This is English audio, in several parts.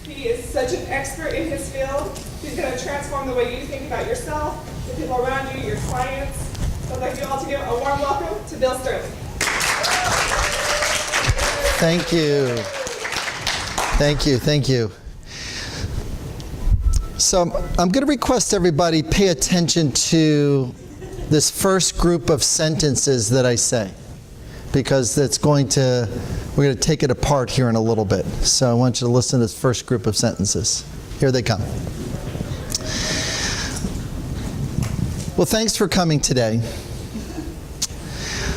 He is such an expert in his field. He's going to transform the way you think about yourself, the people around you, your clients. So I'd like you all to give a warm welcome to Bill Sterile. Thank you. Thank you. Thank you. So I'm going to request everybody pay attention to this first group of sentences that I say, because we're going to take it apart here in a little bit. So I want you to listen to this first group of sentences. Here they come. Well, thanks for coming today.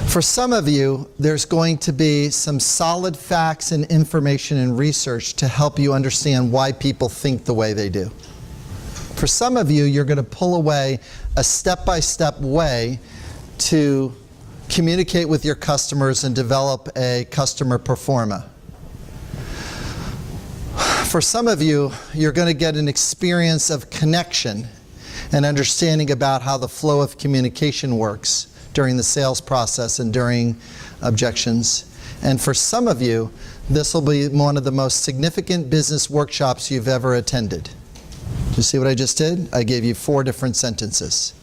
For some of you, there's going to be some solid facts and information and research to help you understand why people think the way they do. For some of you, you're going to pull away a step-by-step way to communicate with your customers and develop a customer persona. For some of you, you're going to get an experience of connection and understanding about how the flow of communication works during the sales process and during objections. And for some of you, this will be one of the most significant business workshops you've ever attended. Do you see what I just did? I gave you 4 different sentences.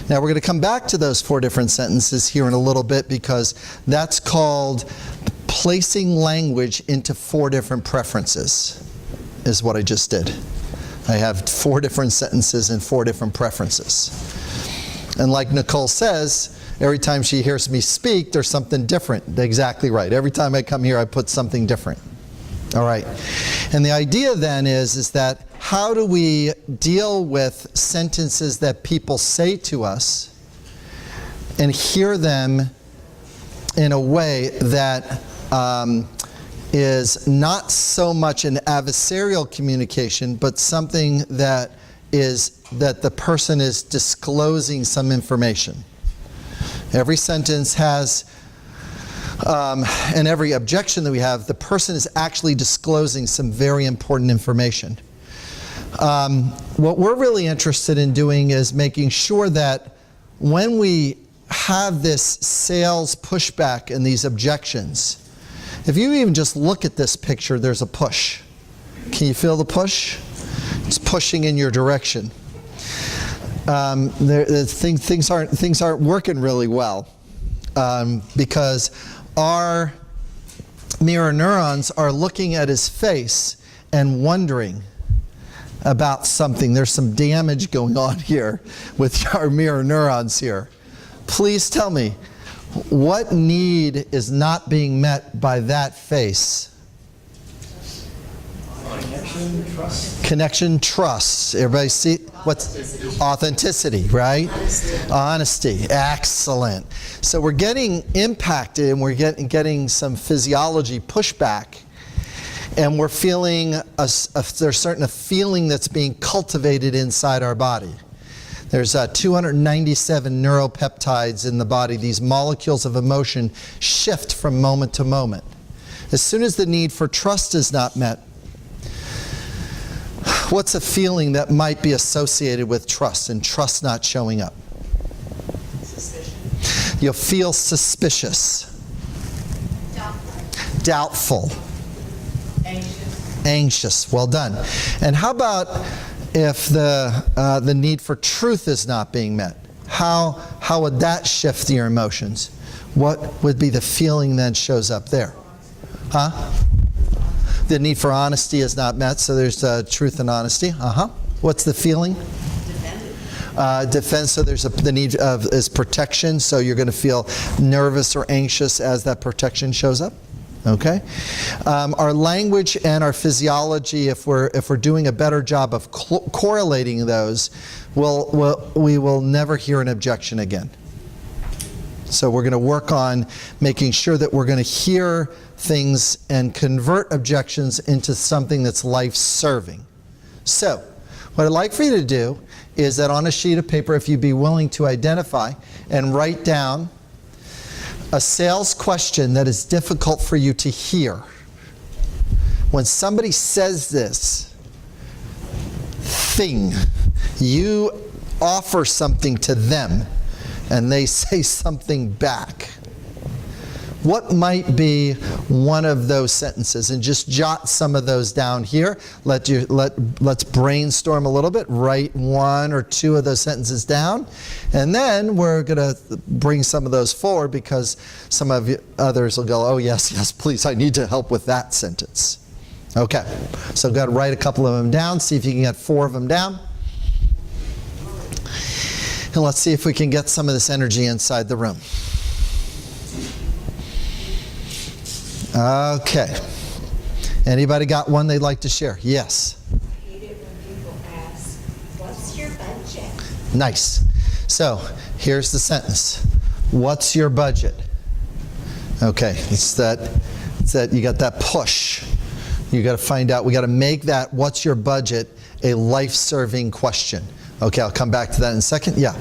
Now we're going to come back to those 4 different sentences here in a little bit, because that's called placing language into 4 different preferences, is what I just did. I have 4 different sentences and 4 different preferences. And like Nicole says, every time she hears me speak, there's something different. Exactly right. Every time I come here, I put something different. All right. And the idea then is that how do we deal with sentences that people say to us and hear them in a way that is not so much an adversarial communication, but something that the person is disclosing some information. Every sentence has, and every objection that we have, the person is actually disclosing some very important information. What we're really interested in doing is making sure that when we have this sales pushback and these objections, if you even just look at this picture, there's a push. Can you feel the push? It's pushing in your direction. Things aren't working really well because our mirror neurons are looking at his face and wondering about something. There's some damage going on here with our mirror neurons here. Please tell me, what need is not being met by that face? Connection, trust. Everybody see what's authenticity, right? Honesty. Excellent. So we're getting impacted, and we're getting some physiology pushback, and we're feeling there's a feeling that's being cultivated inside our body. There's 297 neuropeptides in the body. These molecules of emotion shift from moment to moment. As soon as the need for trust is not met, what's a feeling that might be associated with trust and trust not showing up? Suspicion. You'll feel suspicious. Doubtful. Anxious. Well done. And how about if the need for truth is not being met? How would that shift your emotions? What would be the feeling that shows up there? Huh? The need for honesty is not met, so there's truth and honesty. What's the feeling? Defense, so there's the need is protection, so you're going to feel nervous or anxious as that protection shows up. Okay? Our language and our physiology, if we're doing a better job of correlating those, we will never hear an objection again. So we're going to work on making sure that we're going to hear things and convert objections into something that's life-serving. So what I'd like for you to do is that on a sheet of paper, if you'd be willing to identify and write down a sales question that is difficult for you to hear. When somebody says this thing, you offer something to them and they say something back. what might be one of those sentences? And just jot some of those down here. Let's brainstorm a little bit. Write one or two of those sentences down. And then we're going to bring some of those forward because some of you others will go, oh, yes, please, I need to help with that sentence. Okay, so go ahead and write a couple of them down. See if you can get 4 of them down. And let's see if we can get some of this energy inside the room. Okay. Anybody got one they'd like to share? Yes. I hate it when people ask, what's your budget? Nice. So here's the sentence. What's your budget? Okay, it's that you got that push. You got to find out, we got to make that what's your budget a life-serving question. Okay, I'll come back to that in a second. Yeah.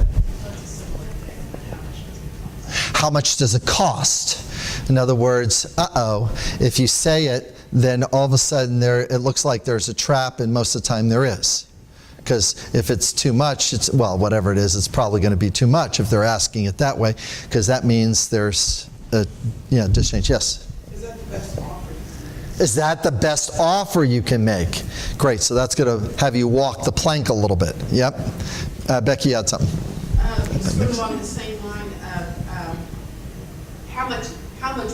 How much does it cost? In other words, if you say it, then all of a sudden it looks like there's a trap, and most of the time there is. Because if it's too much, whatever it is, it's probably going to be too much if they're asking it that way, because that means there's a discharge. Yes? Is that the best offer? Is that the best offer you can make? Great, so that's going to have you walk the plank a little bit. Yep. Becky, you had something. It's sort of along the same line of how much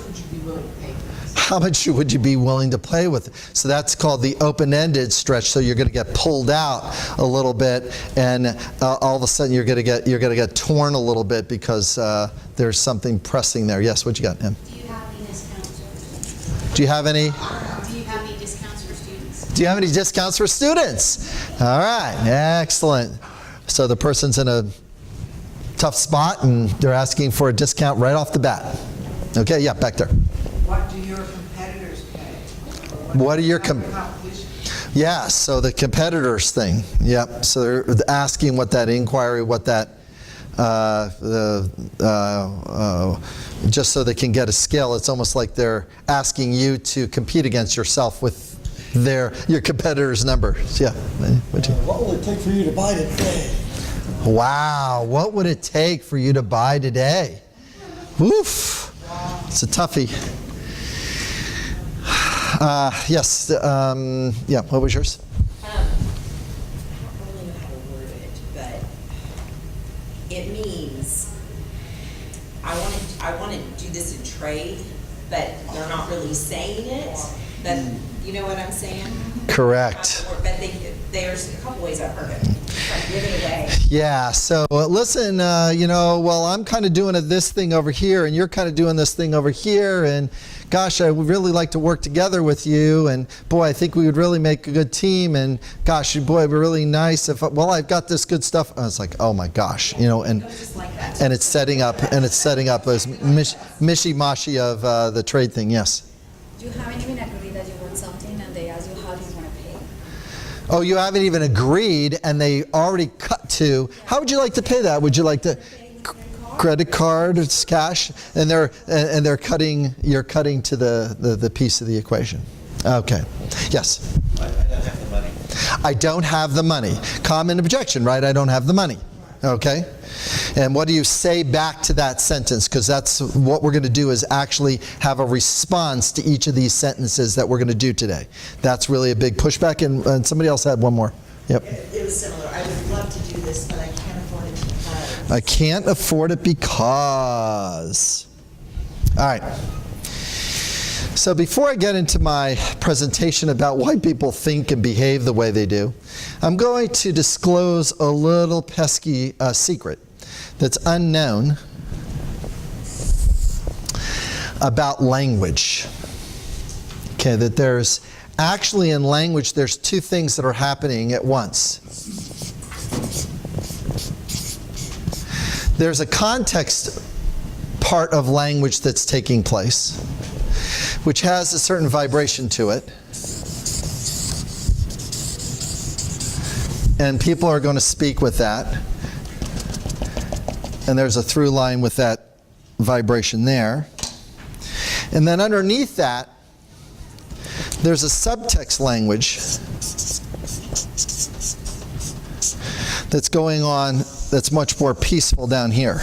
would you be willing to pay for this? How much would you be willing to play with? So that's called the open-ended stretch. So you're going to get pulled out a little bit, and all of a sudden you're going to get torn a little bit because there's something pressing there. Yes, what you got, Em? Do you have any discounts? Do you have any? Do you have any discounts for students? Do you have any discounts for students? All right, excellent. So the person's in a tough spot and they're asking for a discount right off the bat. Okay, yeah, back there. What do your competitors pay? What are your competition? Yeah, so the competitors thing. Yep. So they're asking what that inquiry, what that just so they can get a scale. It's almost like they're asking you to compete against yourself with your competitors' numbers. Yeah. What will it take for you to buy today? Wow. What would it take for you to buy today? Oof. It's a toughie. Yes. Yeah. What was yours? I don't really know how to word it, but it means I want to do this in trade, but they're not really saying it. But you know what I'm saying? Correct. But there's a couple ways I've heard it. Like give it away. Yeah, so listen, well, I'm kind of doing this thing over here, and you're kind of doing this thing over here, and gosh, I would really like to work together with you, and boy, I think we would really make a good team, and gosh, boy, it'd be really nice if, I've got this good stuff. I was like, oh my gosh, and it's setting up this mishy-mashy of the trade thing, yes. Do you haven't even agreed that you want something and they ask you how do you want to pay? Oh, you haven't even agreed and they already cut to, how would you like to pay that? Would you like to credit card, it's cash, and you're cutting to the piece of the equation. Okay. Yes. I don't have the money. I don't have the money. Common objection, right? I don't have the money. Okay? And what do you say back to that sentence? Because that's what we're going to do, is actually have a response to each of these sentences that we're going to do today. That's really a big pushback. And somebody else had one more. Yep. It was similar. I would love to do this, but I can't afford it because. I can't afford it because. All right. So before I get into my presentation about why people think and behave the way they do, I'm going to disclose a little pesky secret that's unknown about language. Okay, that there's actually in language, there's two things that are happening at once. There's a context part of language that's taking place, which has a certain vibration to it. And people are going to speak with that. And there's a through line with that vibration there. And then underneath that, there's a subtext language that's going on that's much more peaceful down here.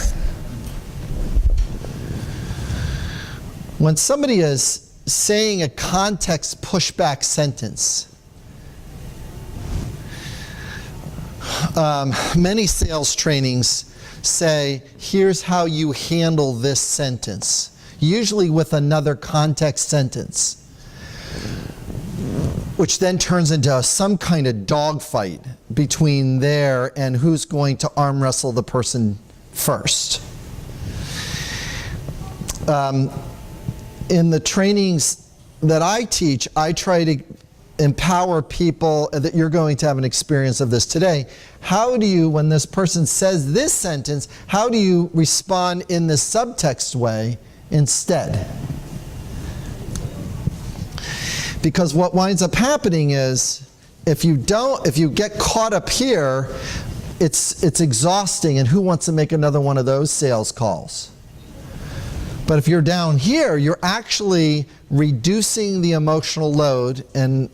When somebody is saying a context pushback sentence, many sales trainings say, here's how you handle this sentence, usually with another context sentence, which then turns into some kind of dogfight between there and who's going to arm wrestle the person first. In the trainings that I teach, I try to empower people that you're going to have an experience of this today. How do you, when this person says this sentence, how do you respond in this subtext way instead? Because what winds up happening is, if you get caught up here, it's exhausting, and who wants to make another one of those sales calls? But if you're down here, you're actually reducing the emotional load, and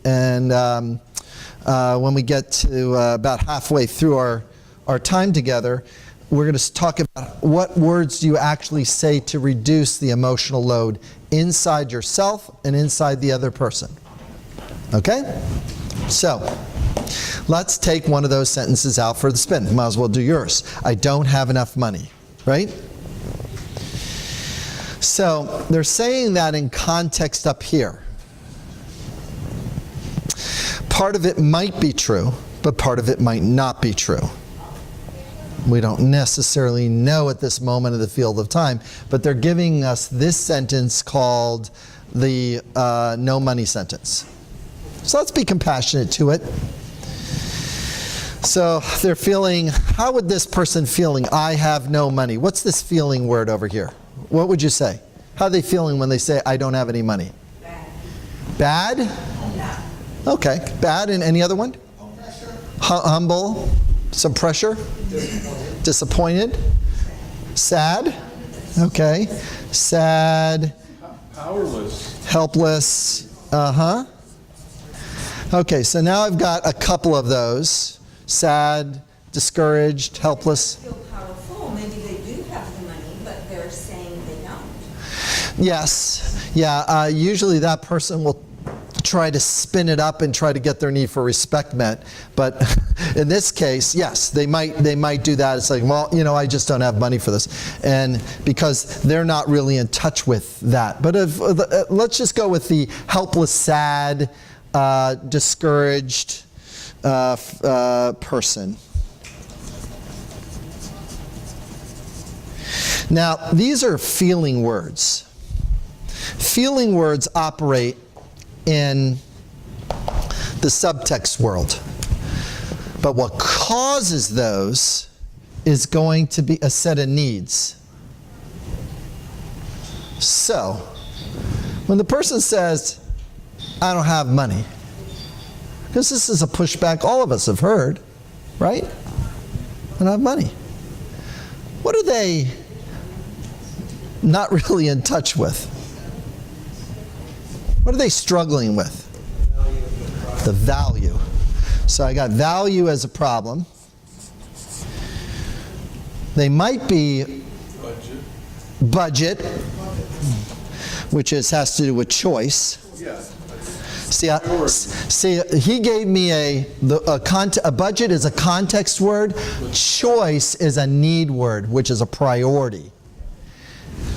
when we get to about halfway through our time together, we're going to talk about what words do you actually say to reduce the emotional load inside yourself and inside the other person. Okay? So, let's take one of those sentences out for the spin. Might as well do yours. I don't have enough money, right? So, they're saying that in context up here. Part of it might be true, but part of it might not be true. We don't necessarily know at this moment of the field of time, but they're giving us this sentence called the no money sentence. So let's be compassionate to it. So they're feeling, how would this person feeling, I have no money? What's this feeling word over here? What would you say? How are they feeling when they say, I don't have any money? Bad. Bad? Okay, bad. And any other one? Humble. Some pressure? Disappointed? Sad? Okay. Sad. Powerless. Helpless. Okay, so now I've got a couple of those. Sad, discouraged, helpless. Feel powerful. Maybe they do have the money, but they're saying they don't. Yes. Yeah, usually that person will try to spin it up and try to get their need for respect met. But in this case, yes, they might do that. It's like, well, I just don't have money for this. And because they're not really in touch with that. But let's just go with the helpless, sad, discouraged person. Now, these are feeling words. Feeling words operate in the subtext world. But what causes those is going to be a set of needs. So, when the person says, I don't have money, because this is a pushback all of us have heard, right? I don't have money. What are they not really in touch with? What are they struggling with? The value. So I got value as a problem. They might be budget, which has to do with choice. See, he gave me a budget is a context word. Choice is a need word, which is a priority.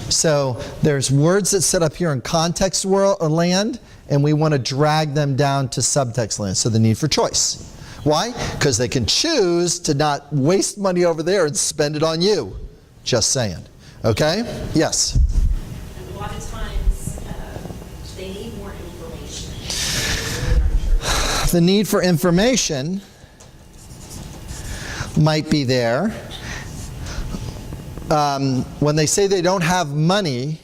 So there's words that sit up here in context land, and we want to drag them down to subtext land. So the need for choice. Why? Because they can choose to not waste money over there and spend it on you. Just saying. Okay? Yes? And a lot of times, they need more information. The need for information might be there. When they say they don't have money,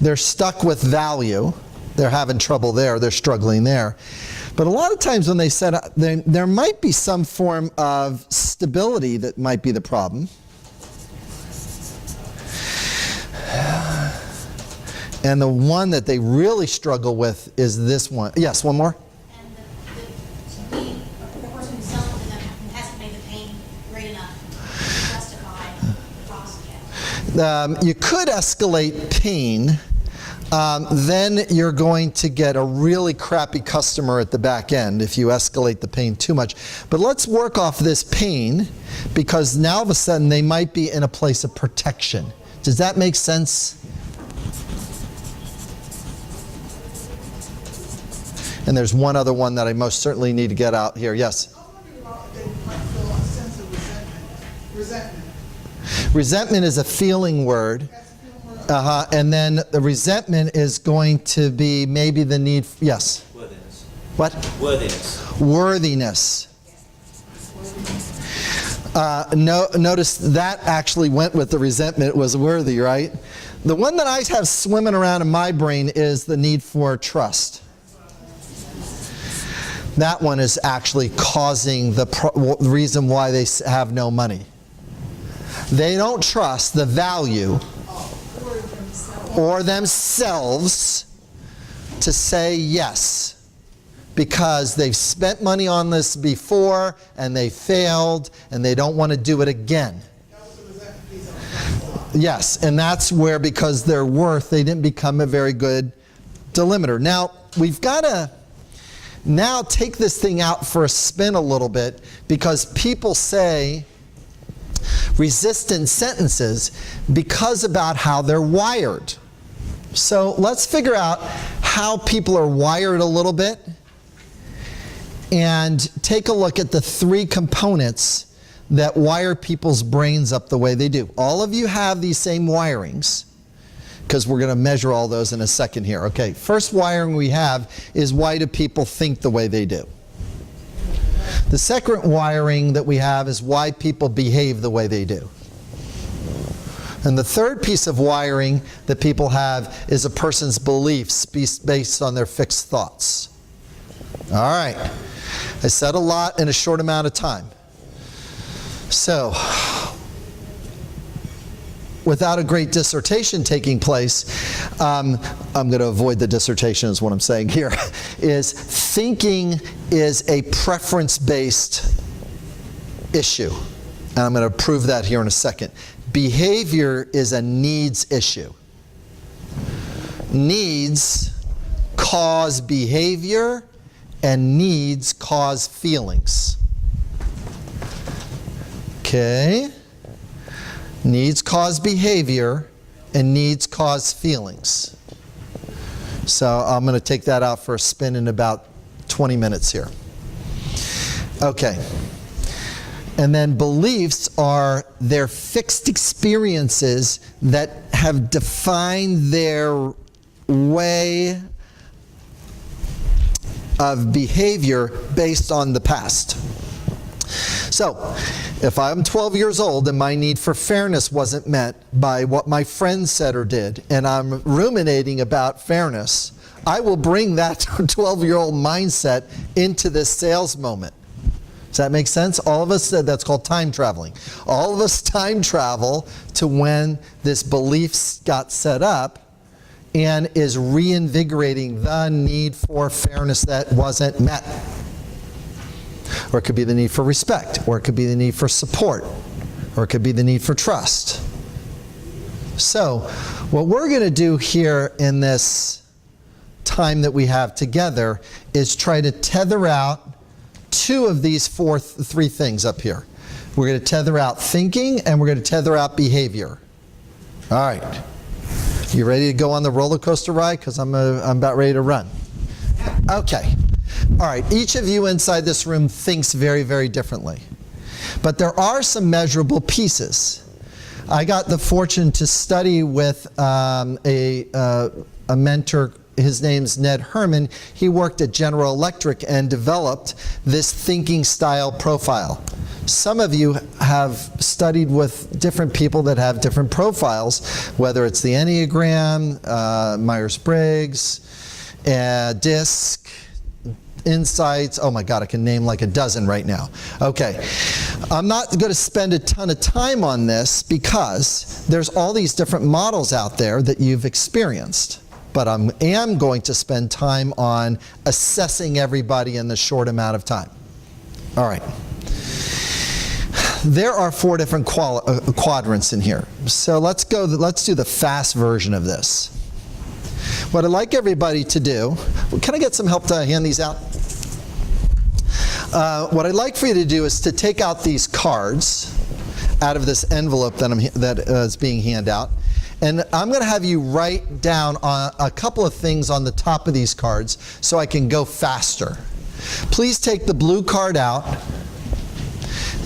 they're stuck with value. They're having trouble there. They're struggling there. But a lot of times when they said there might be some form of stability that might be the problem. And the one that they really struggle with is this one. Yes, one more. And the person who's selling to them hasn't made the pain great enough to justify the cost yet. You could escalate pain then you're going to get a really crappy customer at the back end if you escalate the pain too much. But let's work off this pain, because now all of a sudden they might be in a place of protection. Does that make sense? And there's one other one that I most certainly need to get out here. Yes? I was wondering about if they might feel a sense of resentment. Resentment is a feeling word. And then the resentment is going to be maybe the need. Yes? Worthiness. What? Worthiness. Worthiness. Notice that actually went with the resentment, was worthy, right? The one that I have swimming around in my brain is the need for trust. That one is actually causing the reason why they have no money. They don't trust the value or themselves to say yes, because they've spent money on this before and they failed and they don't want to do it again. Yes, and that's where, because their worth, they didn't become a very good delimiter. Now, we've got to now take this thing out for a spin a little bit, because people say resistant sentences because about how they're wired. So let's figure out how people are wired a little bit and take a look at the three components that wire people's brains up the way they do. All of you have these same wirings, because we're going to measure all those in a second here. Okay, first wiring we have is, why do people think the way they do? The second wiring that we have is, why people behave the way they do. And the third piece of wiring that people have is a person's beliefs based on their fixed thoughts. All right, I said a lot in a short amount of time. So, without a great dissertation taking place, I'm going to avoid the dissertation is what I'm saying here, is thinking is a preference-based issue. And I'm going to prove that here in a second. Behavior is a needs issue. Needs cause behavior, and needs cause feelings. Okay? Needs cause behavior, and needs cause feelings. So I'm going to take that out for a spin in about 20 minutes here. Okay. And then beliefs are their fixed experiences that have defined their way of behavior based on the past. So, if I'm 12 years old and my need for fairness wasn't met by what my friend said or did, and I'm ruminating about fairness, I will bring that 12-year-old mindset into this sales moment. Does that make sense? All of us said that's called time traveling. All of us time travel to when this belief got set up and is reinvigorating the need for fairness that wasn't met. Or it could be the need for respect, or it could be the need for support, or it could be the need for trust. So, what we're going to do here in this time that we have together is try to tether out two of these three things up here. We're going to tether out thinking, and we're going to tether out behavior. All right. You ready to go on the roller coaster ride? Because I'm about ready to run. Okay. All right. Each of you inside this room thinks very, very differently. But there are some measurable pieces. I got the fortune to study with a mentor. His name's Ned Herman. He worked at General Electric and developed this thinking style profile. Some of you have studied with different people that have different profiles, whether it's the Enneagram, Myers-Briggs, DISC, Insights. Oh my God, I can name like a dozen right now. Okay, I'm not going to spend a ton of time on this because there's all these different models out there that you've experienced. But I am going to spend time on assessing everybody in the short amount of time. All right. There are 4 different quadrants in here. So let's do the fast version of this. What I'd like everybody to do, can I get some help to hand these out? What I'd like for you to do is to take out these cards out of this envelope that is being handed out. And I'm going to have you write down a couple of things on the top of these cards so I can go faster. Please take the blue card out.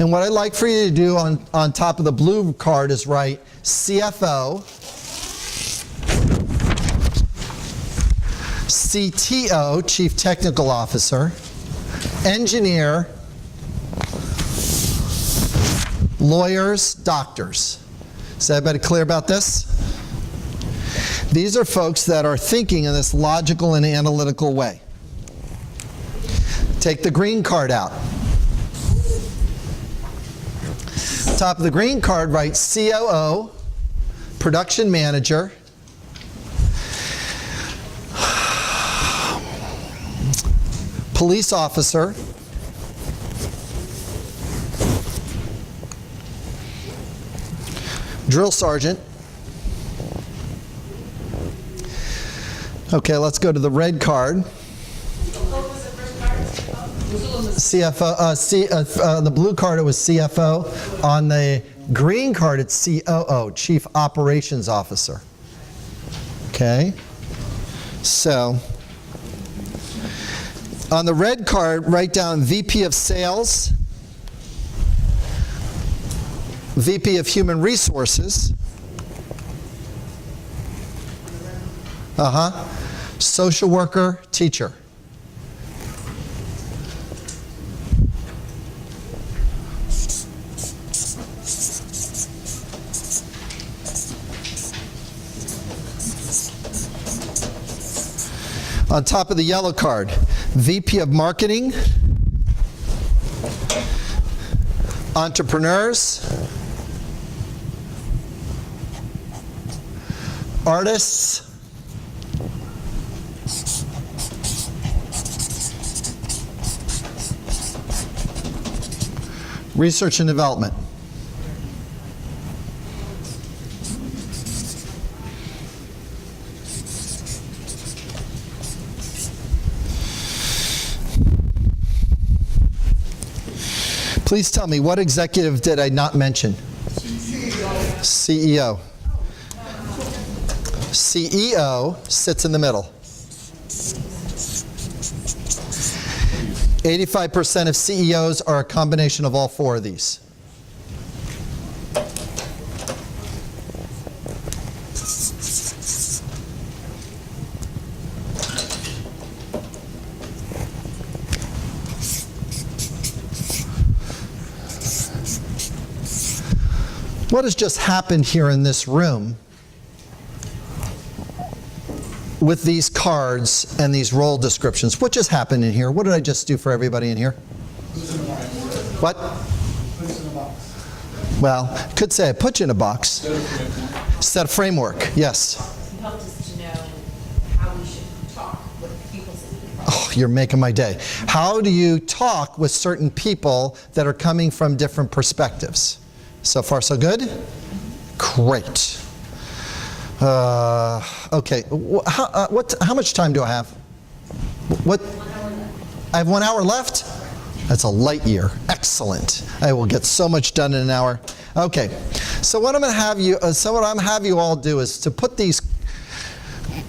And what I'd like for you to do on top of the blue card is write CFO, CTO, Chief Technical Officer, Engineer, lawyers, doctors. Is everybody clear about this? These are folks that are thinking in this logical and analytical way. Take the green card out. Top of the green card, write COO, Production Manager, Police Officer, Drill Sergeant. Okay, let's go to the red card. CFO, the blue card it was CFO. On the green card it's COO, Chief Operations Officer. Okay, so on the red card write down VP of Sales, VP of Human Resources, social worker, teacher. On top of the yellow card, VP of Marketing, entrepreneurs, artists, research and development. Please tell me, what executive did I not mention? CEO. CEO sits in the middle. 85% of CEOs are a combination of all four of these. What has just happened here in this room with these cards and these role descriptions? What just happened in here? What did I just do for everybody in here? What? Well, could say I put you in a box. Set a framework, yes. You helped us to know how we should talk with people. Oh, you're making my day. How do you talk with certain people that are coming from different perspectives? So far, so good? Great. Okay. How much time do I have? What? I have 1 hour left? That's a light year. Excellent. I will get so much done in an hour. Okay. So what I'm going to have you, all do is to put these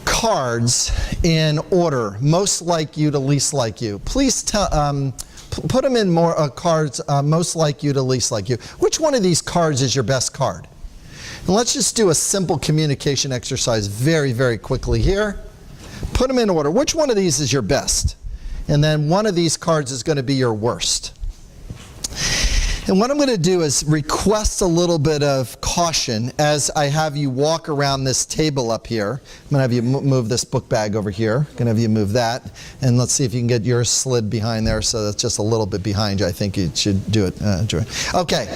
cards in order, most like you to least like you. Please put them in more cards, most like you to least like you. Which one of these cards is your best card? And let's just do a simple communication exercise very, very quickly here. Put them in order. Which one of these is your best? And then one of these cards is going to be your worst. And what I'm going to do is request a little bit of caution as I have you walk around this table up here. I'm going to have you move this book bag over here. I'm going to have you move that. And let's see if you can get yours slid behind there so that's just a little bit behind you. I think you should do it. Okay.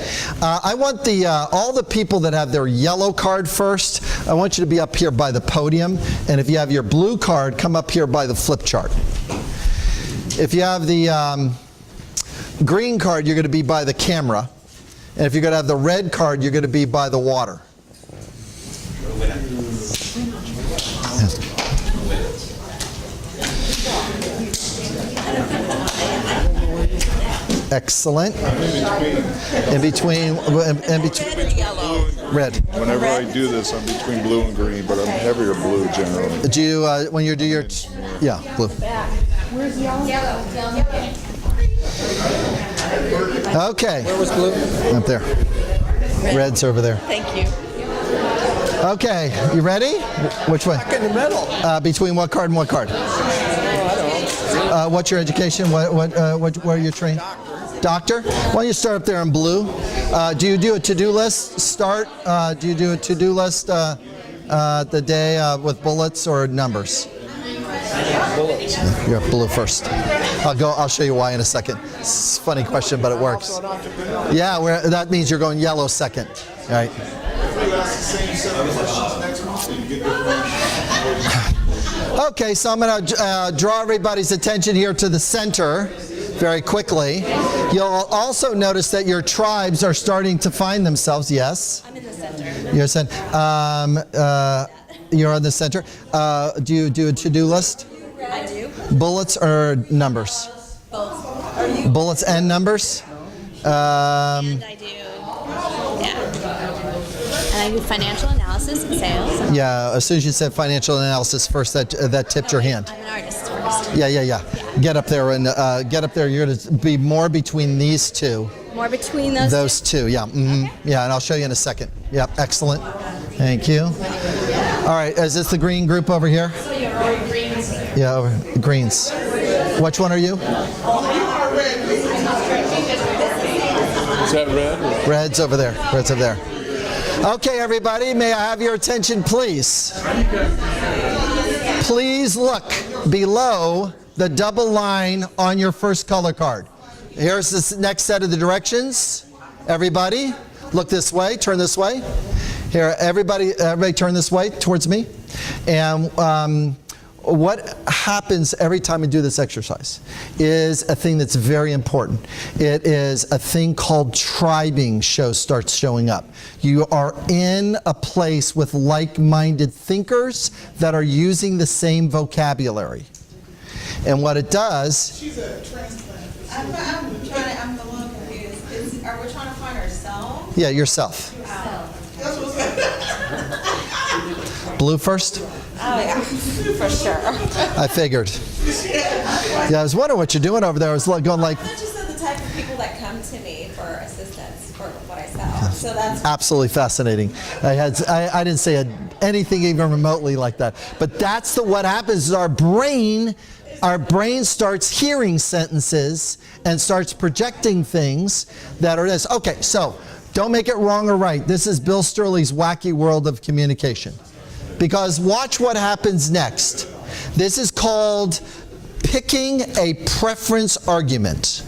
I want all the people that have their yellow card first, I want you to be up here by the podium. And if you have your blue card, come up here by the flip chart. If you have the green card, you're going to be by the camera. And if you're going to have the red card, you're going to be by the water. Excellent. In between, red. Whenever I do this, I'm between blue and green, but I'm heavier blue generally. Do you, when you do your, yeah, blue. Where's yellow? Yellow. Okay. Where was blue? Up there. Red's over there. Thank you. Okay, you ready? Which way? Back in the middle. Between what card and what card? What's your education? Where are you trained? Doctor. Why don't you start up there in blue? Do you do a to-do list? Do you do a to-do list the day with bullets or numbers? Bullets. You're blue first. I'll show you why in a second. It's a funny question, but it works. Yeah, that means you're going yellow second. All right. Okay, so I'm going to draw everybody's attention here to the center very quickly. You'll also notice that your tribes are starting to find themselves. Yes? I'm in the center. You're in the center. Do you do a to-do list? I do. Bullets or numbers? Both. Are you? Bullets and numbers? And I do, and I do financial analysis and sales. Yeah, as soon as you said financial analysis first, that tipped your hand. I'm an artist first. Yeah. Get up there and get up there. You're going to be more between these two. More between those. Those two, yeah. Mm-hmm. Yeah, and I'll show you in a second. Yep, excellent. Thank you. All right, is this the green group over here? Yeah, over greens. Which one are you? Is that red? Red's over there. Red's over there. Okay, everybody, may I have your attention, please? Please look below the double line on your first color card. Here's the next set of the directions. Everybody, look this way, turn this way. Here, everybody turn this way towards me. And what happens every time we do this exercise is a thing that's very important. It is a thing called tribing starts showing up. You are in a place with like-minded thinkers that are using the same vocabulary. And what it does... She's a transplant. I'm a little confused. Are we trying to find ourselves? Yeah, yourself. That's what's Blue first? Oh, yeah, for sure. I figured. Yeah, I was wondering what you're doing over there. I was going like... I'm just the type of people that come to me for assistance for what I sell. So that's absolutely fascinating. I didn't say anything even remotely like that. But that's what happens is our brain starts hearing sentences and starts projecting things that are this. Okay, so don't make it wrong or right. This is Bill Sterling's wacky world of communication. Because watch what happens next. This is called picking a preference argument.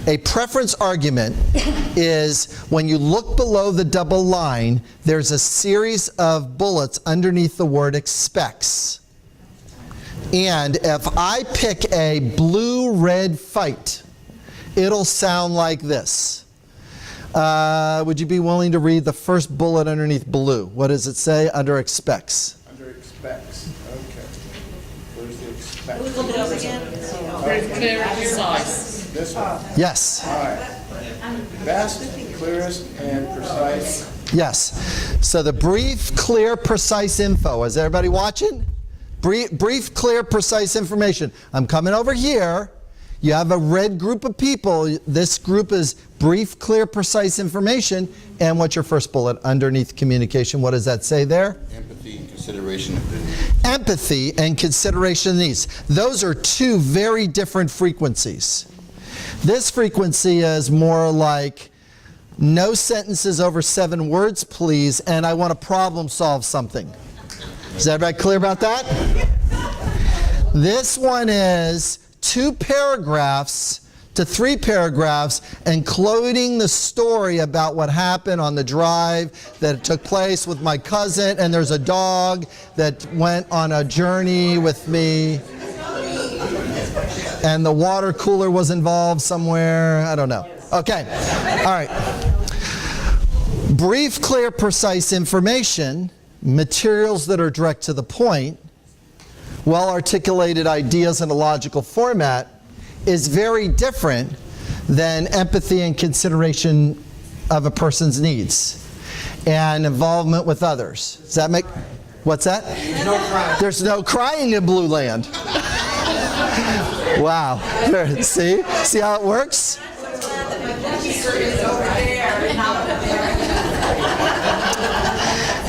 A preference argument is when you look below the double line, there's a series of bullets underneath the word expects. And if I pick a blue-red fight, it'll sound like this. Would you be willing to read the first bullet underneath blue? What does it say under expects? Under expects. Okay. Where's the expects? look it up again. Very clear and concise. This one. Yes. All right. Best, clearest, and precise. Yes. So the brief, clear, precise info. Is everybody watching? Brief, clear, precise information. I'm coming over here. You have a red group of people. This group is brief, clear, precise information. And what's your first bullet underneath communication? What does that say there? Empathy and consideration of the needs. Empathy and consideration of needs. Those are two very different frequencies. This frequency is more like, no sentences over 7 words, please, and I want to problem solve something. Is everybody clear about that? This one is 2 paragraphs to 3 paragraphs, including the story about what happened on the drive that took place with my cousin, and there's a dog that went on a journey with me, and the water cooler was involved somewhere. I don't know. Okay. All right. Brief, clear, precise information, materials that are direct to the point, well-articulated ideas in a logical format is very different then empathy and consideration of a person's needs, and involvement with others. Does that make, what's that? There's no crime. There's no crying in Blue Land. Wow. See how it works?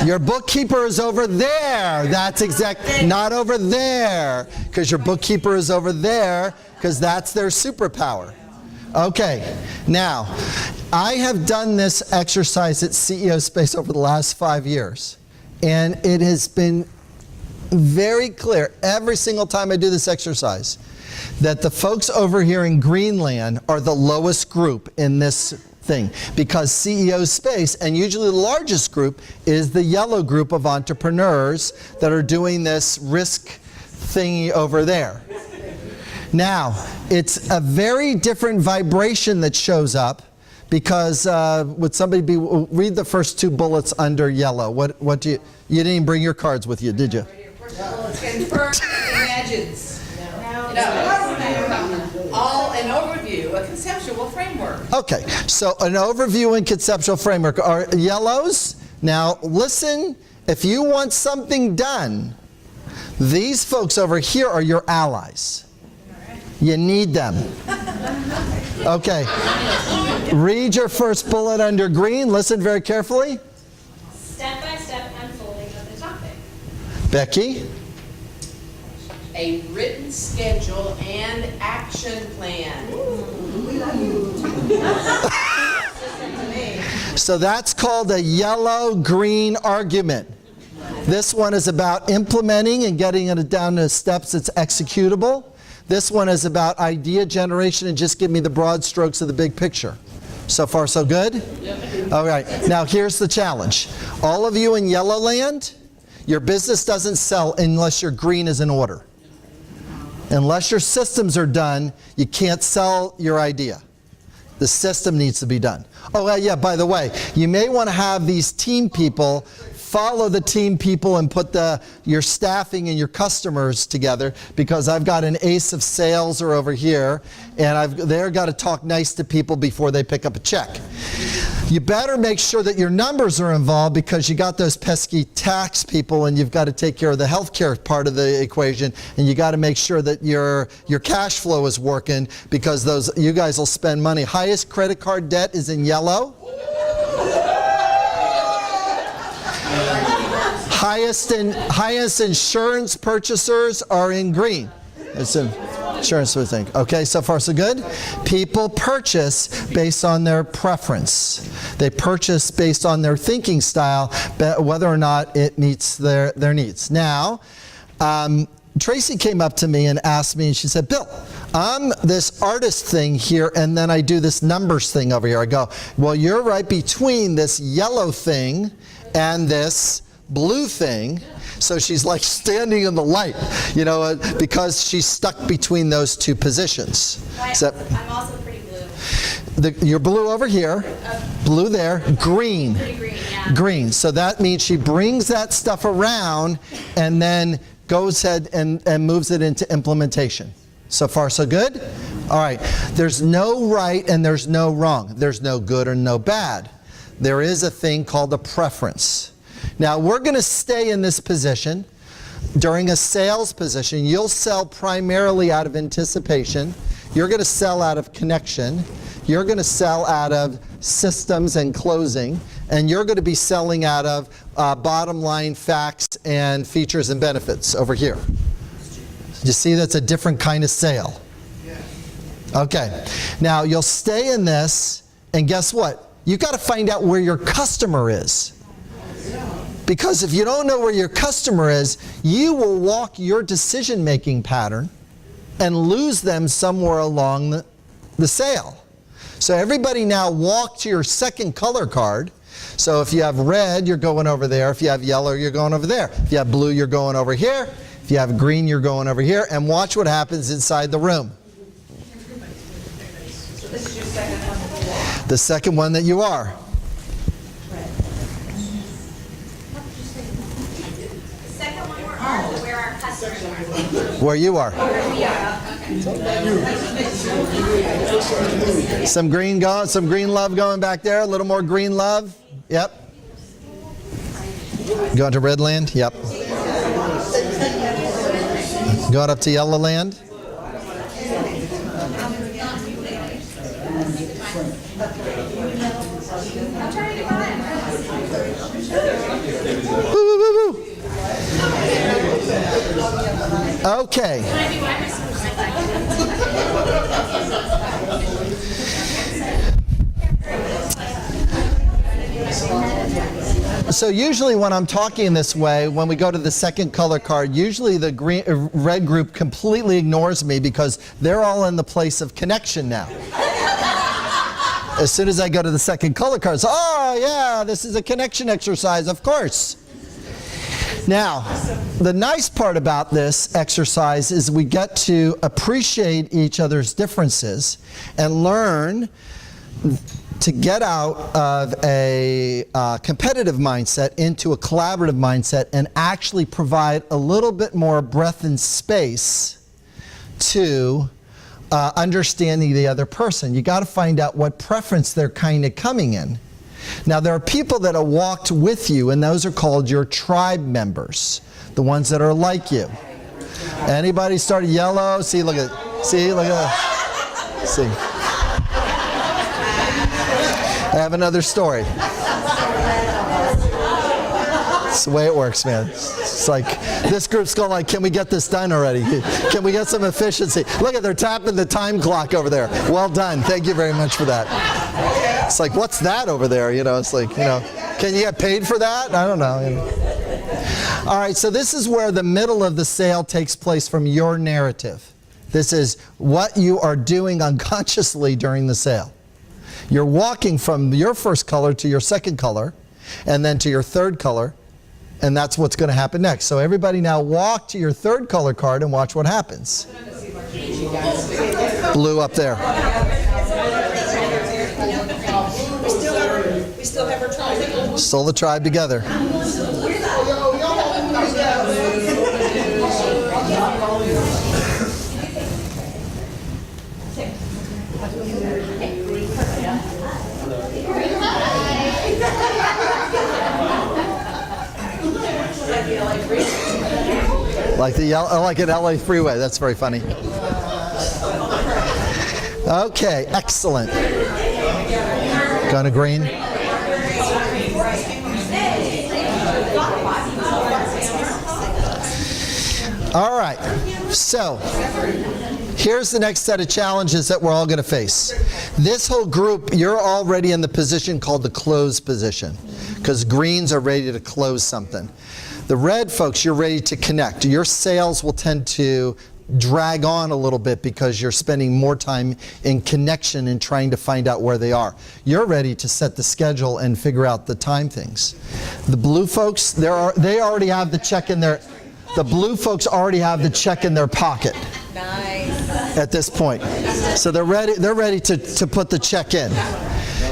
Your bookkeeper is over there. That's not over there, because your bookkeeper is over there, because that's their superpower. Okay, now, I have done this exercise at CEO Space over the last 5 years, and it has been very clear every single time I do this exercise that the folks over here in Greenland are the lowest group in this thing, because CEO Space, and usually the largest group, is the yellow group of entrepreneurs that are doing this risk thingy over there. Now, it's a very different vibration that shows up, because would somebody read the first 2 bullets under yellow? What do you didn't even bring your cards with you, did you? Confirmed imagines. All an overview, a conceptual framework. Okay, so an overview and conceptual framework are yellows. Now listen, if you want something done, these folks over here are your allies. You need them. Okay, read your first bullet under green. Listen very carefully. Step-by-step unfolding of the topic. Becky? A written schedule and action plan. So that's called a yellow-green argument. This one is about implementing and getting it down to steps that's executable. This one is about idea generation and just give me the broad strokes of the big picture. So far, so good? All right. Now, here's the challenge. All of you in Yellow Land, your business doesn't sell unless your green is in order. Unless your systems are done, you can't sell your idea. The system needs to be done. Oh, yeah, by the way, you may want to have these team people follow the team people and put your staffing and your customers together, because I've got an ace of sales are over here, and they've got to talk nice to people before they pick up a check. You better make sure that your numbers are involved, because you got those pesky tax people, and you've got to take care of the healthcare part of the equation, and you got to make sure that your cash flow is working, because you guys will spend money. Highest credit card debt is in yellow. Highest insurance purchasers are in green. It's an insurance, we think. Okay, so far so good. People purchase based on their preference. They purchase based on their thinking style, whether or not it meets their needs. Now, Tracy came up to me and asked me, and she said, Bill, I'm this artist thing here, and then I do this numbers thing over here. I go, well, you're right between this yellow thing and this blue thing. So she's like standing in the light, because she's stuck between those two positions. I'm also pretty blue. You're blue over here, blue there, green. Pretty green, yeah. Green. So that means she brings that stuff around and then goes ahead and moves it into implementation. So far, so good? All right. There's no right and there's no wrong. There's no good or no bad. There is a thing called a preference. Now, we're going to stay in this position. During a sales position, you'll sell primarily out of anticipation. You're going to sell out of connection. You're going to sell out of systems and closing. And you're going to be selling out of bottom line facts and features and benefits over here. You see, that's a different kind of sale. Okay. Now, you'll stay in this, and guess what? You've got to find out where your customer is. Because if you don't know where your customer is, you will walk your decision-making pattern and lose them somewhere along the sale. So everybody now walk to your second color card. So if you have red, you're going over there. If you have yellow, you're going over there. If you have blue, you're going over here. If you have green, you're going over here. And watch what happens inside the room. So this is your second one. The second one that you are. The second one we're on is where our customers are. Where you are. Where we are. Some green love going back there. A little more green love. Yep. Going to red land. Yep. Going up to yellow land. Woo, woo, woo, woo. Okay. So usually when I'm talking this way, when we go to the second color card, usually the red group completely ignores me because they're all in the place of connection now. As soon as I go to the second color card, so, oh yeah, this is a connection exercise, of course. Now, the nice part about this exercise is we get to appreciate each other's differences and learn to get out of a competitive mindset into a collaborative mindset and actually provide a little bit more breath and space to understanding the other person. You got to find out what preference they're kind of coming in. Now, there are people that have walked with you, and those are called your tribe members, the ones that are like you. Anybody started yellow? See, look at that. See. I have another story. It's the way it works, man. It's like, this group's going like, can we get this done already? Can we get some efficiency? Look at, they're tapping the time clock over there. Well done. Thank you very much for that. It's like, what's that over there? You know, it's like, you know, can you get paid for that? I don't know. You know. All right, so this is where the middle of the sale takes place from your narrative. This is what you are doing unconsciously during the sale. You're walking from your first color to your second color, and then to your third color, and that's what's going to happen next. So everybody now walk to your third color card and watch what happens. Blue up there. We still have our tribe. Still the tribe together. Like an LA freeway. That's very funny. Okay, excellent. Going to green. All right, so here's the next set of challenges that we're all going to face. This whole group, you're already in the position called the close position, because greens are ready to close something. The red folks, you're ready to connect. Your sales will tend to drag on a little bit because you're spending more time in connection and trying to find out where they are. You're ready to set the schedule and figure out the time things. The blue folks, they already have the check in their, the blue folks already have the check in their pocket. Nice. At this point. So they're ready to put the check in.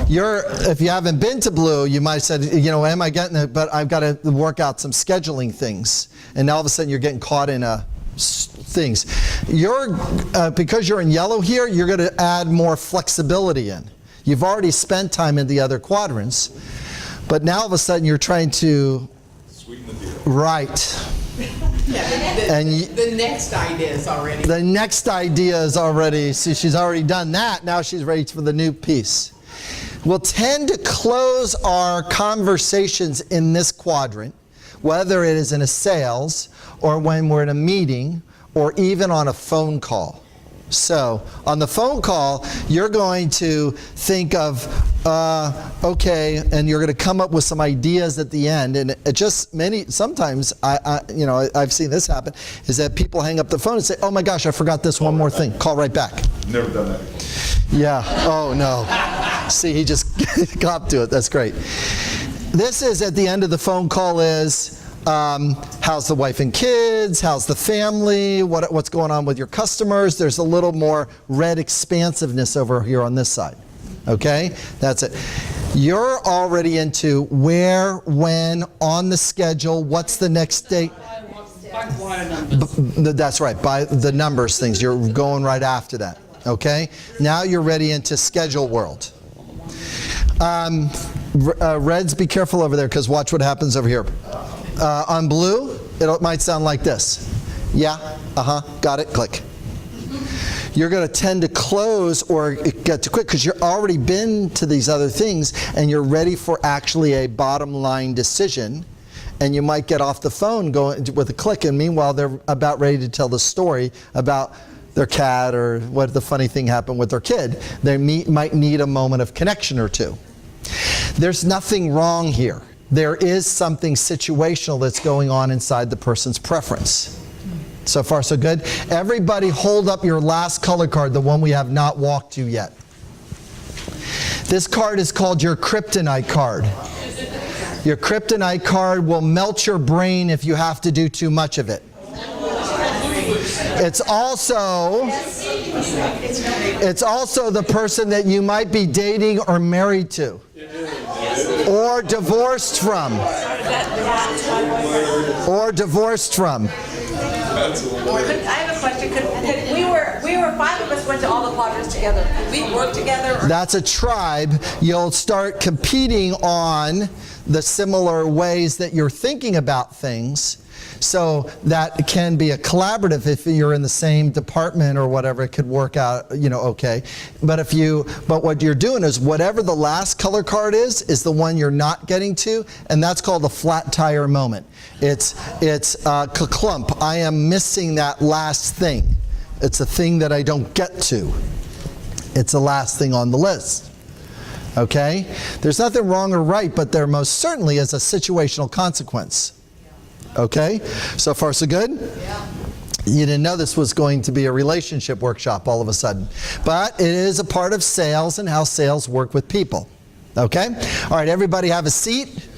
If you haven't been to blue, you might have said, you know, am I getting it? But I've got to work out some scheduling things. And now all of a sudden you're getting caught in things. Because you're in yellow here, you're going to add more flexibility in. You've already spent time in the other quadrants, but now all of a sudden you're trying to sweeten the deal. Right. Yeah, the next idea is already. The next idea is already, see, she's already done that. Now she's ready for the new piece. We'll tend to close our conversations in this quadrant, whether it is in a sales or when we're in a meeting or even on a phone call. So on the phone call, you're going to think of, okay, and you're going to come up with some ideas at the end. And it just sometimes I've seen this happen, is that people hang up the phone and say, oh my gosh, I forgot this one more thing. Call right back. Never done that. Yeah. Oh no. See, he just got to it. That's great. This is at the end of the phone call is, how's the wife and kids? How's the family? What's going on with your customers? There's a little more red expansiveness over here on this side. Okay? That's it. You're already into where, when, on the schedule, what's the next date? That's right, by the numbers things. You're going right after that. Okay? Now you're ready into schedule world. Reds, be careful over there because watch what happens over here. On blue, it might sound like this. Yeah, got it, click. You're going to tend to close or get too quick because you've already been to these other things and you're ready for actually a bottom line decision. And you might get off the phone going with a click, and meanwhile they're about ready to tell the story about their cat or what the funny thing happened with their kid. They might need a moment of connection or two. There's nothing wrong here. There is something situational that's going on inside the person's preference. So far, so good. Everybody hold up your last color card, the one we have not walked to yet. This card is called your kryptonite card. Your kryptonite card will melt your brain if you have to do too much of it. It's also the person that you might be dating or married to. Or divorced from. Or divorced from. I have a question. We were 5 of us went to all the quadrants together. Could we work together? That's a tribe. You'll start competing on the similar ways that you're thinking about things. So that can be a collaborative if you're in the same department or whatever. It could work out, okay. But what you're doing is whatever the last color card is the one you're not getting to, and that's called the flat tire moment. It's ka-clump. I am missing that last thing. It's a thing that I don't get to. It's the last thing on the list. Okay? There's nothing wrong or right, but there most certainly is a situational consequence. Okay? So far, so good? Yeah. You didn't know this was going to be a relationship workshop all of a sudden. But it is a part of sales and how sales work with people. Okay? All right, everybody have a seat.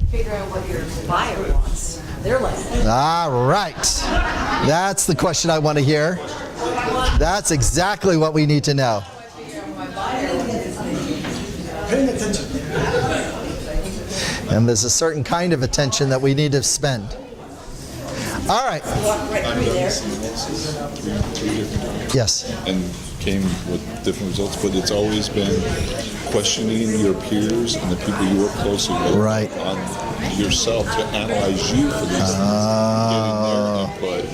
Figure out what your buyer wants. They're like, all right. That's the question I want to hear. That's exactly what we need to know. Paying attention. And there's a certain kind of attention that we need to spend. All right. Yes. And came with different results, but it's always been questioning your peers and the people you work closely with on yourself to analyze you for these things. Getting their input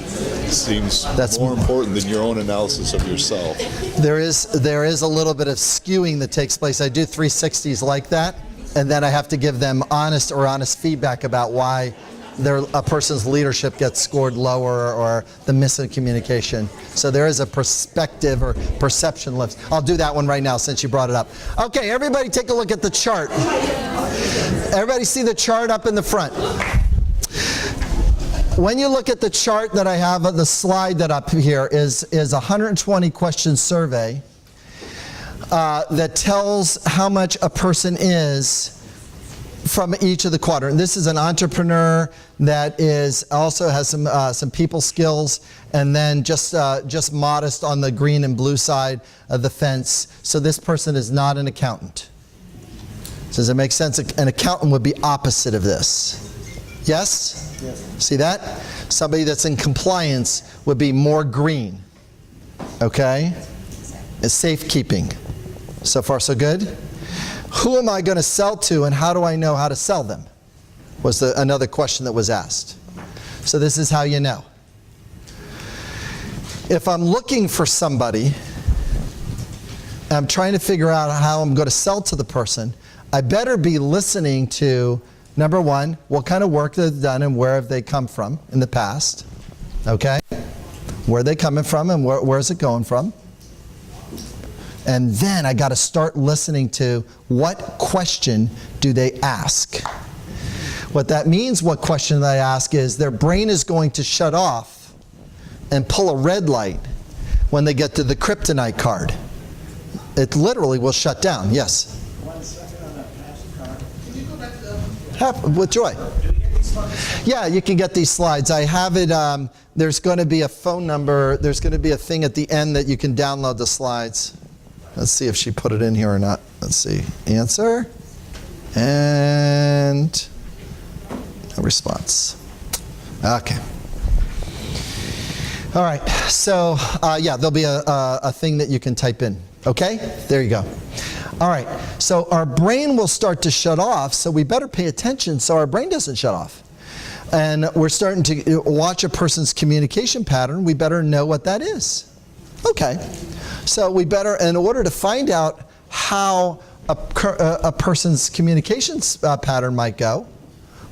seems more important than your own analysis of yourself. There is a little bit of skewing that takes place. I do 360s like that, and then I have to give them honest feedback about why a person's leadership gets scored lower or the missing communication. So there is a perspective or perception lift. I'll do that one right now since you brought it up. Okay, everybody take a look at the chart. Everybody see the chart up in the front. When you look at the chart that I have, the slide that up here is a 120 question survey that tells how much a person is from each of the quadrant. This is an entrepreneur that also has some people skills, and then just modest on the green and blue side of the fence. So this person is not an accountant. Does it make sense? An accountant would be opposite of this. Yes? Yes. See that? Somebody that's in compliance would be more green. Okay? It's safekeeping. So far, so good? Who am I going to sell to, and how do I know how to sell them? Was another question that was asked. So this is how you know. If I'm looking for somebody, and I'm trying to figure out how I'm going to sell to the person, I better be listening to, number one, what kind of work they've done and where have they come from in the past. Okay? Where are they coming from and where is it going from? And then I got to start listening to what question do they ask. What that means, what question they ask, is their brain is going to shut off and pull a red light when they get to the kryptonite card. It literally will shut down. Yes? 1 second on that past card. Can you go back to the other one? With joy. Do we get these slides? Yeah, you can get these slides. I have it, there's going to be a phone number, there's going to be a thing at the end that you can download the slides. Let's see if she put it in here or not. Let's see. Answer. And no response. Okay. All right, so yeah, there'll be a thing that you can type in. Okay, there you go. All right, so our brain will start to shut off, so we better pay attention so our brain doesn't shut off. And we're starting to watch a person's communication pattern, we better know what that is. Okay, so we better, in order to find out how a person's communications pattern might go,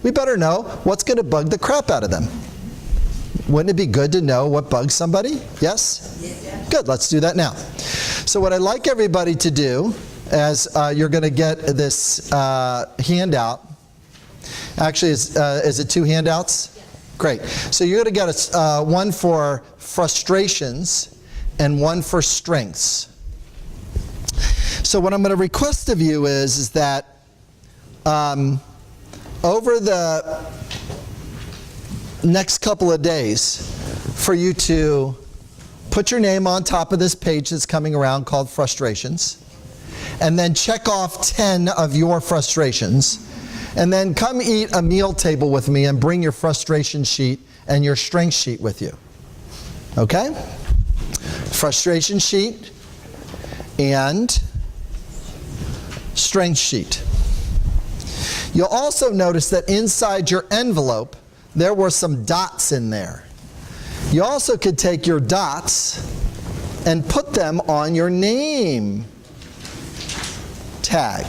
we better know what's going to bug the crap out of them. Wouldn't it be good to know what bugs somebody? Yes? Yeah. Good, let's do that now. So what I'd like everybody to do, as you're going to get this handout, actually, is it 2 handouts? Yes. Great. So you're going to get one for frustrations and one for strengths. So what I'm going to request of you is that over the next couple of days, for you to put your name on top of this page that's coming around called frustrations, and then check off 10 of your frustrations, and then come eat a meal table with me and bring your frustration sheet and your strength sheet with you. Okay? Frustration sheet and strength sheet. You'll also notice that inside your envelope, there were some dots in there. You also could take your dots and put them on your name tag.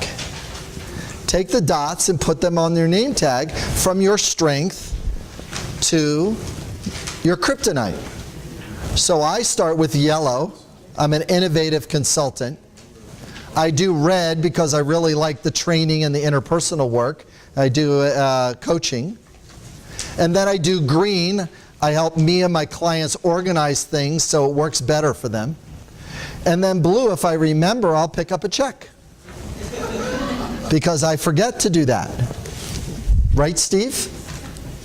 Take the dots and put them on your name tag from your strength to your kryptonite. So I start with yellow. I'm an innovative consultant. I do red because I really like the training and the interpersonal work. I do coaching. And then I do green. I help me and my clients organize things so it works better for them. And then blue, if I remember, I'll pick up a check. Because I forget to do that. Right, Steve?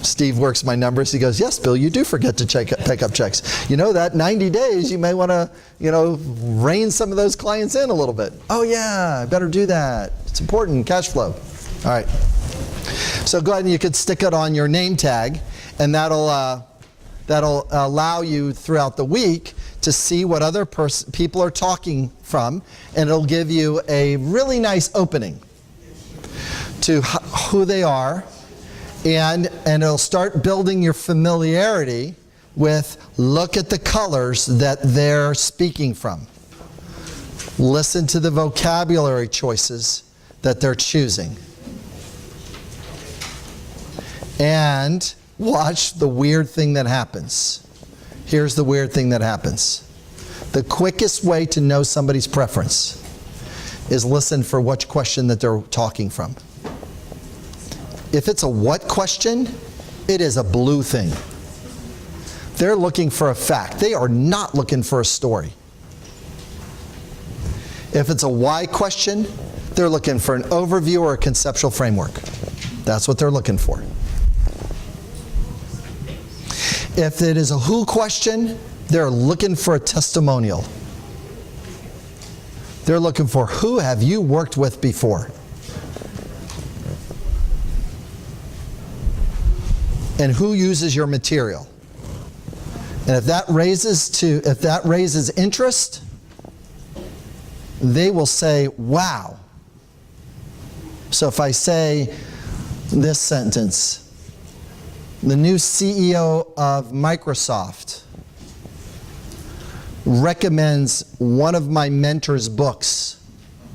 Steve works my numbers. He goes, yes, Bill, you do forget to pick up checks. You know that 90 days, you may want to, rein some of those clients in a little bit. Oh yeah, I better do that. It's important, cash flow. All right. So go ahead and you could stick it on your name tag, and that'll allow you throughout the week to see what other people are talking from, and it'll give you a really nice opening to who they are, and it'll start building your familiarity with, look at the colors that they're speaking from. Listen to the vocabulary choices that they're choosing. And watch the weird thing that happens. Here's the weird thing that happens. The quickest way to know somebody's preference is listen for which question that they're talking from. If it's a what question, it is a blue thing. They're looking for a fact. They are not looking for a story. If it's a why question, they're looking for an overview or a conceptual framework. That's what they're looking for. If it is a who question, they're looking for a testimonial. They're looking for, who have you worked with before? And who uses your material? And if that raises interest, they will say, wow. So if I say this sentence, the new CEO of Microsoft recommends one of my mentor's books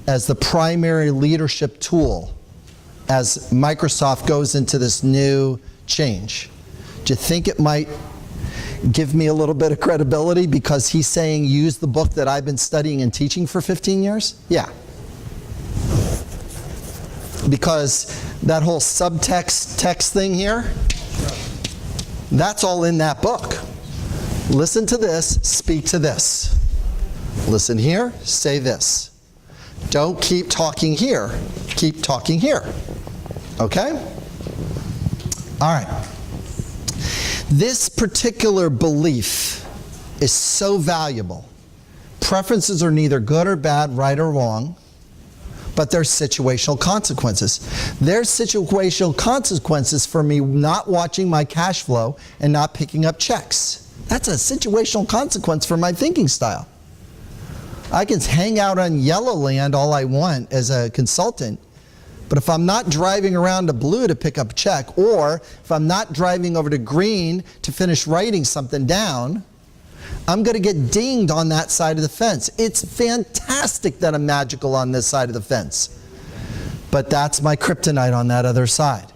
as the primary leadership tool as Microsoft goes into this new change. Do you think it might give me a little bit of credibility because he's saying use the book that I've been studying and teaching for 15 years? Yeah. Because that whole subtext text thing here, that's all in that book. Listen to this, speak to this. Listen here, say this. Don't keep talking here, keep talking here. Okay? All right. This particular belief is so valuable. Preferences are neither good or bad, right or wrong, but there's situational consequences. There's situational consequences for me not watching my cash flow and not picking up checks. That's a situational consequence for my thinking style. I can hang out on yellow land all I want as a consultant, but if I'm not driving around to blue to pick up a check, or if I'm not driving over to green to finish writing something down, I'm going to get dinged on that side of the fence. It's fantastic that I'm magical on this side of the fence, but that's my kryptonite on that other side.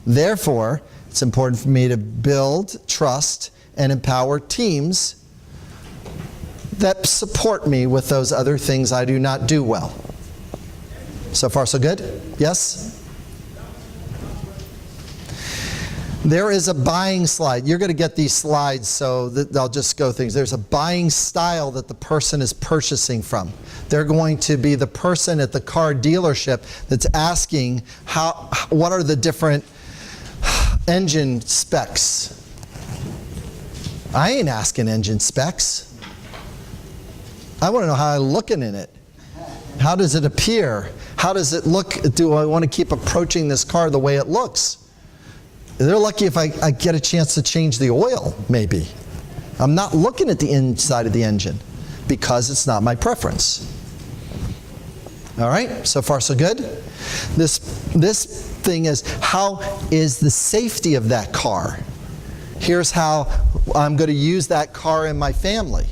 Therefore, it's important for me to build, trust, and empower teams that support me with those other things I do not do well. So far, so good? Yes? There is a buying slide. You're going to get these slides, so I'll just go things. There's a buying style that the person is purchasing from. They're going to be the person at the car dealership that's asking what are the different engine specs. I ain't asking engine specs. I want to know how I'm looking in it. How does it appear? How does it look? Do I want to keep approaching this car the way it looks? They're lucky if I get a chance to change the oil, maybe. I'm not looking at the inside of the engine because it's not my preference. All right, so far so good? This thing is, how is the safety of that car? Here's how I'm going to use that car in my family.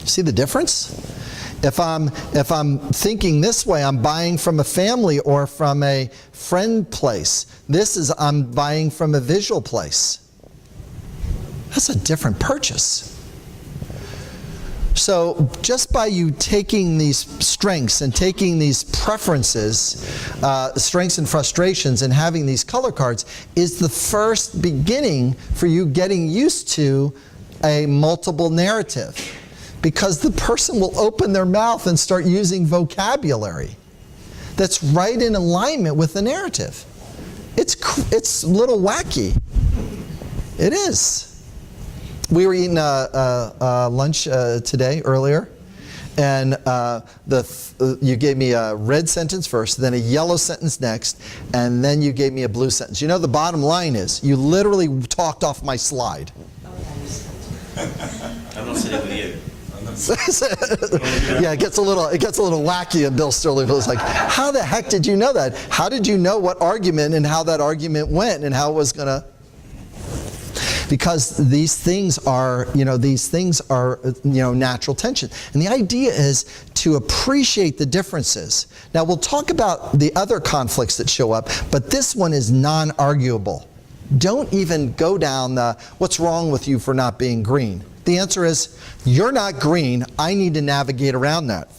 See the difference? If I'm thinking this way, I'm buying from a family or from a friend place. I'm buying from a visual place. That's a different purchase. So just by you taking these strengths and taking these preferences, strengths and frustrations, and having these color cards is the first beginning for you getting used to a multiple narrative. Because the person will open their mouth and start using vocabulary that's right in alignment with the narrative. It's a little wacky. It is. We were eating lunch today, earlier, and you gave me a red sentence first, then a yellow sentence next, and then you gave me a blue sentence. You know, the bottom line is, you literally talked off my slide. I'm not sitting with you. Yeah, it gets a little wacky, and Bill Sterling was like, how the heck did you know that? How did you know what argument and how that argument went and how it was going to... Because these things are natural tension. And the idea is to appreciate the differences. Now, we'll talk about the other conflicts that show up, but this one is non-arguable. Don't even go down the, what's wrong with you for not being green? The answer is, you're not green. I need to navigate around that.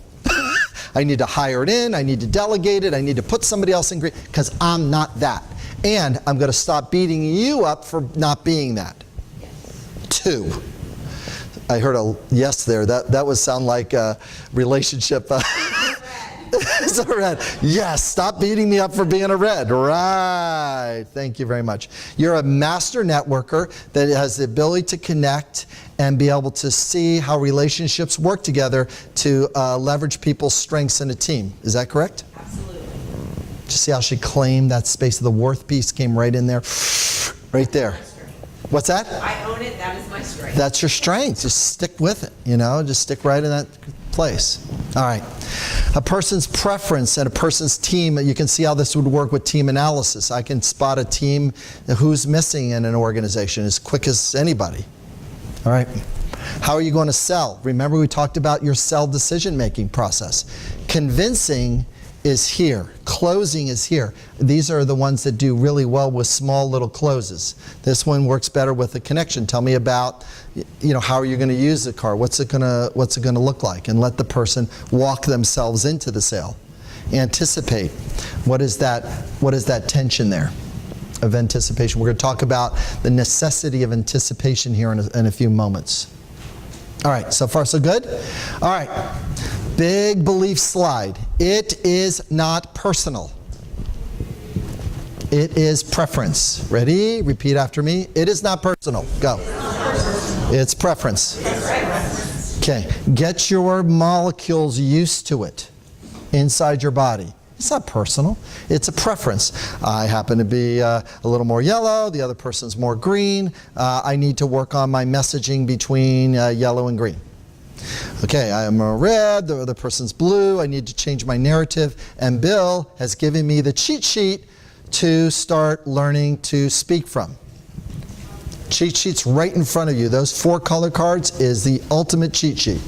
I need to hire it in. I need to delegate it. I need to put somebody else in green because I'm not that. And I'm going to stop beating you up for not being that. 2. I heard a yes there. That would sound like a relationship. It's a red. Yes, stop beating me up for being a red. Right. Thank you very much. You're a master networker that has the ability to connect and be able to see how relationships work together to leverage people's strengths in a team. Is that correct? Absolutely. Did you see how she claimed that space of the worth piece came right in there? Right there. What's that? I own it. That is my strength. That's your strength. Just stick with it, Just stick right in that place. All right. A person's preference and a person's team, you can see how this would work with team analysis. I can spot a team who's missing in an organization as quick as anybody. All right. How are you going to sell? Remember, we talked about your sell decision-making process. Convincing is here. Closing is here. These are the ones that do really well with small little closes. This one works better with a connection. Tell me about, how are you going to use the car? What's it going to look like? And let the person walk themselves into the sale. Anticipate. What is that tension there of anticipation? We're going to talk about the necessity of anticipation here in a few moments. All right, so far so good? All right, big belief slide. It is not personal. It is preference. Ready? Repeat after me. It is not personal. Go. It's preference. Okay, get your molecules used to it. inside your body. It's not personal. It's a preference. I happen to be a little more yellow. The other person's more green. I need to work on my messaging between yellow and green. Okay, I am a red. The other person's blue. I need to change my narrative. And Bill has given me the cheat sheet to start learning to speak from. Cheat sheet's right in front of you. Those 4 color cards is the ultimate cheat sheet.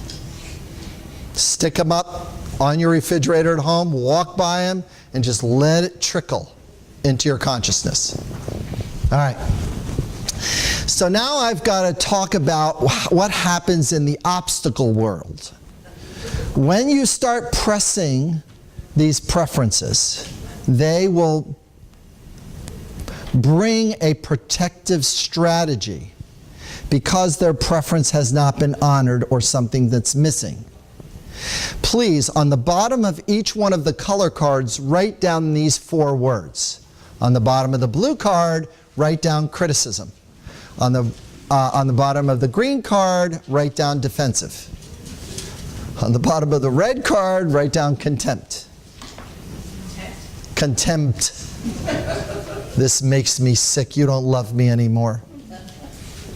Stick them up on your refrigerator at home, walk by them, and just let it trickle into your consciousness. All right. So now I've got to talk about what happens in the obstacle world. When you start pressing these preferences, they will bring a protective strategy because their preference has not been honored or something that's missing. Please, on the bottom of each one of the color cards, write down these 4 words. On the bottom of the blue card, write down criticism. On the bottom of the green card, write down defensive. On the bottom of the red card, write down contempt. Contempt. This makes me sick. You don't love me anymore.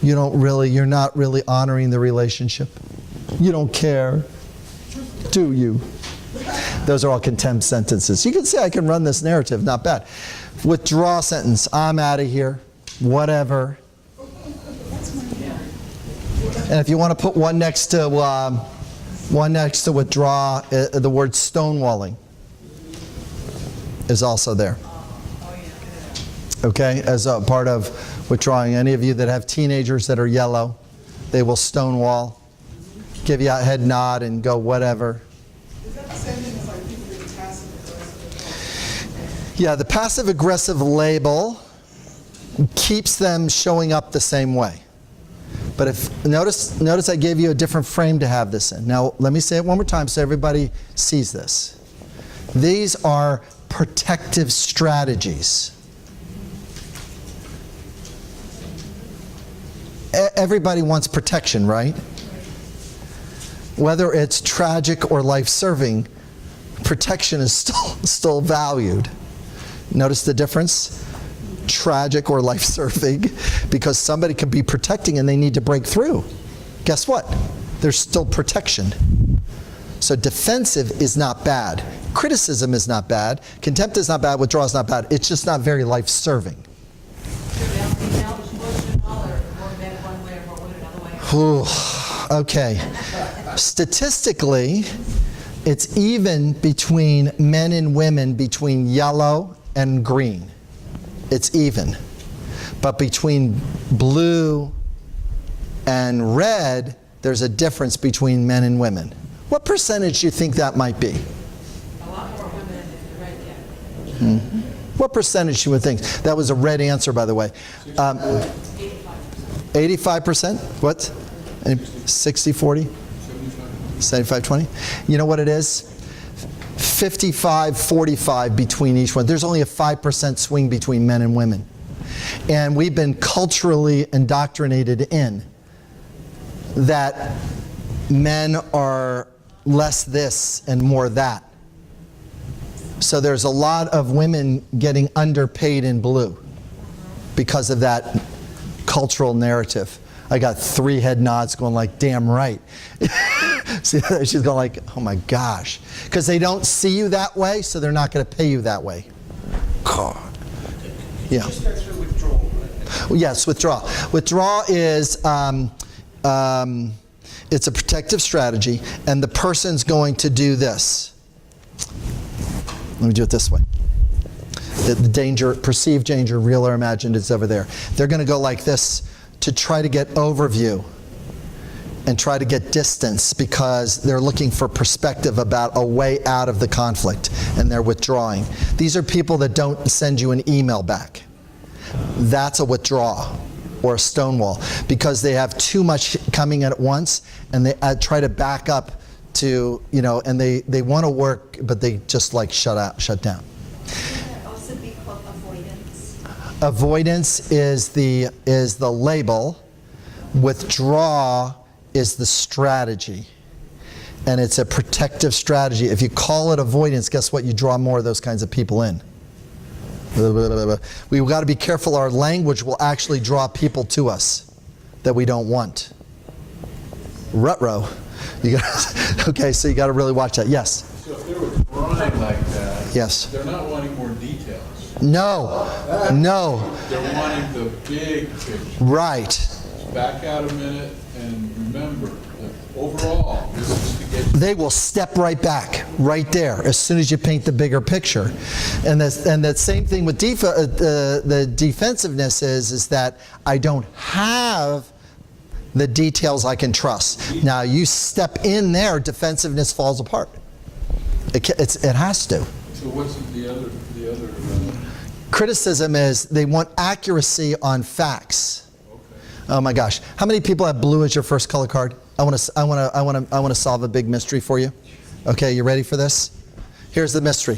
You're not really honoring the relationship. You don't care. Do you? Those are all contempt sentences. You can see I can run this narrative, not bad. Withdraw sentence. I'm out of here. Whatever. And if you want to put one next to withdraw, the word stonewalling is also there. Okay, as a part of withdrawing. Any of you that have teenagers that are yellow, they will stonewall. Give you a head nod and go whatever. Is that the same thing as like people being passive aggressive? Yeah, the passive aggressive label keeps them showing up the same way. But if notice I gave you a different frame to have this in. Now let me say it one more time so everybody sees this. These are protective strategies. Everybody wants protection, right? Whether it's tragic or life-serving, protection is still valued. Notice the difference? Tragic or life-serving, because somebody can be protecting and they need to break through. Guess what? There's still protection. So defensive is not bad. Criticism is not bad. Contempt is not bad. Withdrawal is not bad. It's just not very life-serving. Ooh, okay. Statistically, it's even between men and women between yellow and green. It's even. But between blue and red, there's a difference between men and women. What percentage do you think that might be? A lot more women in the red, yeah. What percentage you would think? That was a red answer, by the way. 85%? What? 60-40? 75-20? You know what it is? 55-45 between each one. There's only a 5% swing between men and women. And we've been culturally indoctrinated in that men are less this and more that. So there's a lot of women getting underpaid in blue because of that cultural narrative. I got 3 head nods going like, damn right. See, she's going like, oh my gosh. Because they don't see you that way, so they're not going to pay you that way. God. Yeah. Just go through withdrawal. Yes, withdrawal. Withdrawal is, it's a protective strategy, and the person's going to do this. Let me do it this way. The danger, perceived danger, real or imagined, is over there. They're going to go like this to try to get overview and try to get distance because they're looking for perspective about a way out of the conflict, and they're withdrawing. These are people that don't send you an email back. That's a withdrawal or a stonewall because they have too much coming in at once, and they try to back up to, and they want to work, but they just like shut down. Also be called avoidance. Avoidance is the label. Withdraw is the strategy. And it's a protective strategy. If you call it avoidance, guess what? You draw more of those kinds of people in. We've got to be careful. Our language will actually draw people to us that we don't want. Ruh-roh. Okay, so you got to really watch that. Yes? So if they were drawing like that, yes. They're not wanting more details. No. No. They're wanting the big picture. Right. Back out a minute and remember that overall, this is to get... They will step right back, right there, as soon as you paint the bigger picture. And that same thing with the defensiveness is that I don't have the details I can trust. Now, you step in there, defensiveness falls apart. It has to. So what's the other Criticism is they want accuracy on facts. Okay. Oh my gosh. How many people have blue as your first color card? I want to solve a big mystery for you. Okay, you ready for this? Here's the mystery.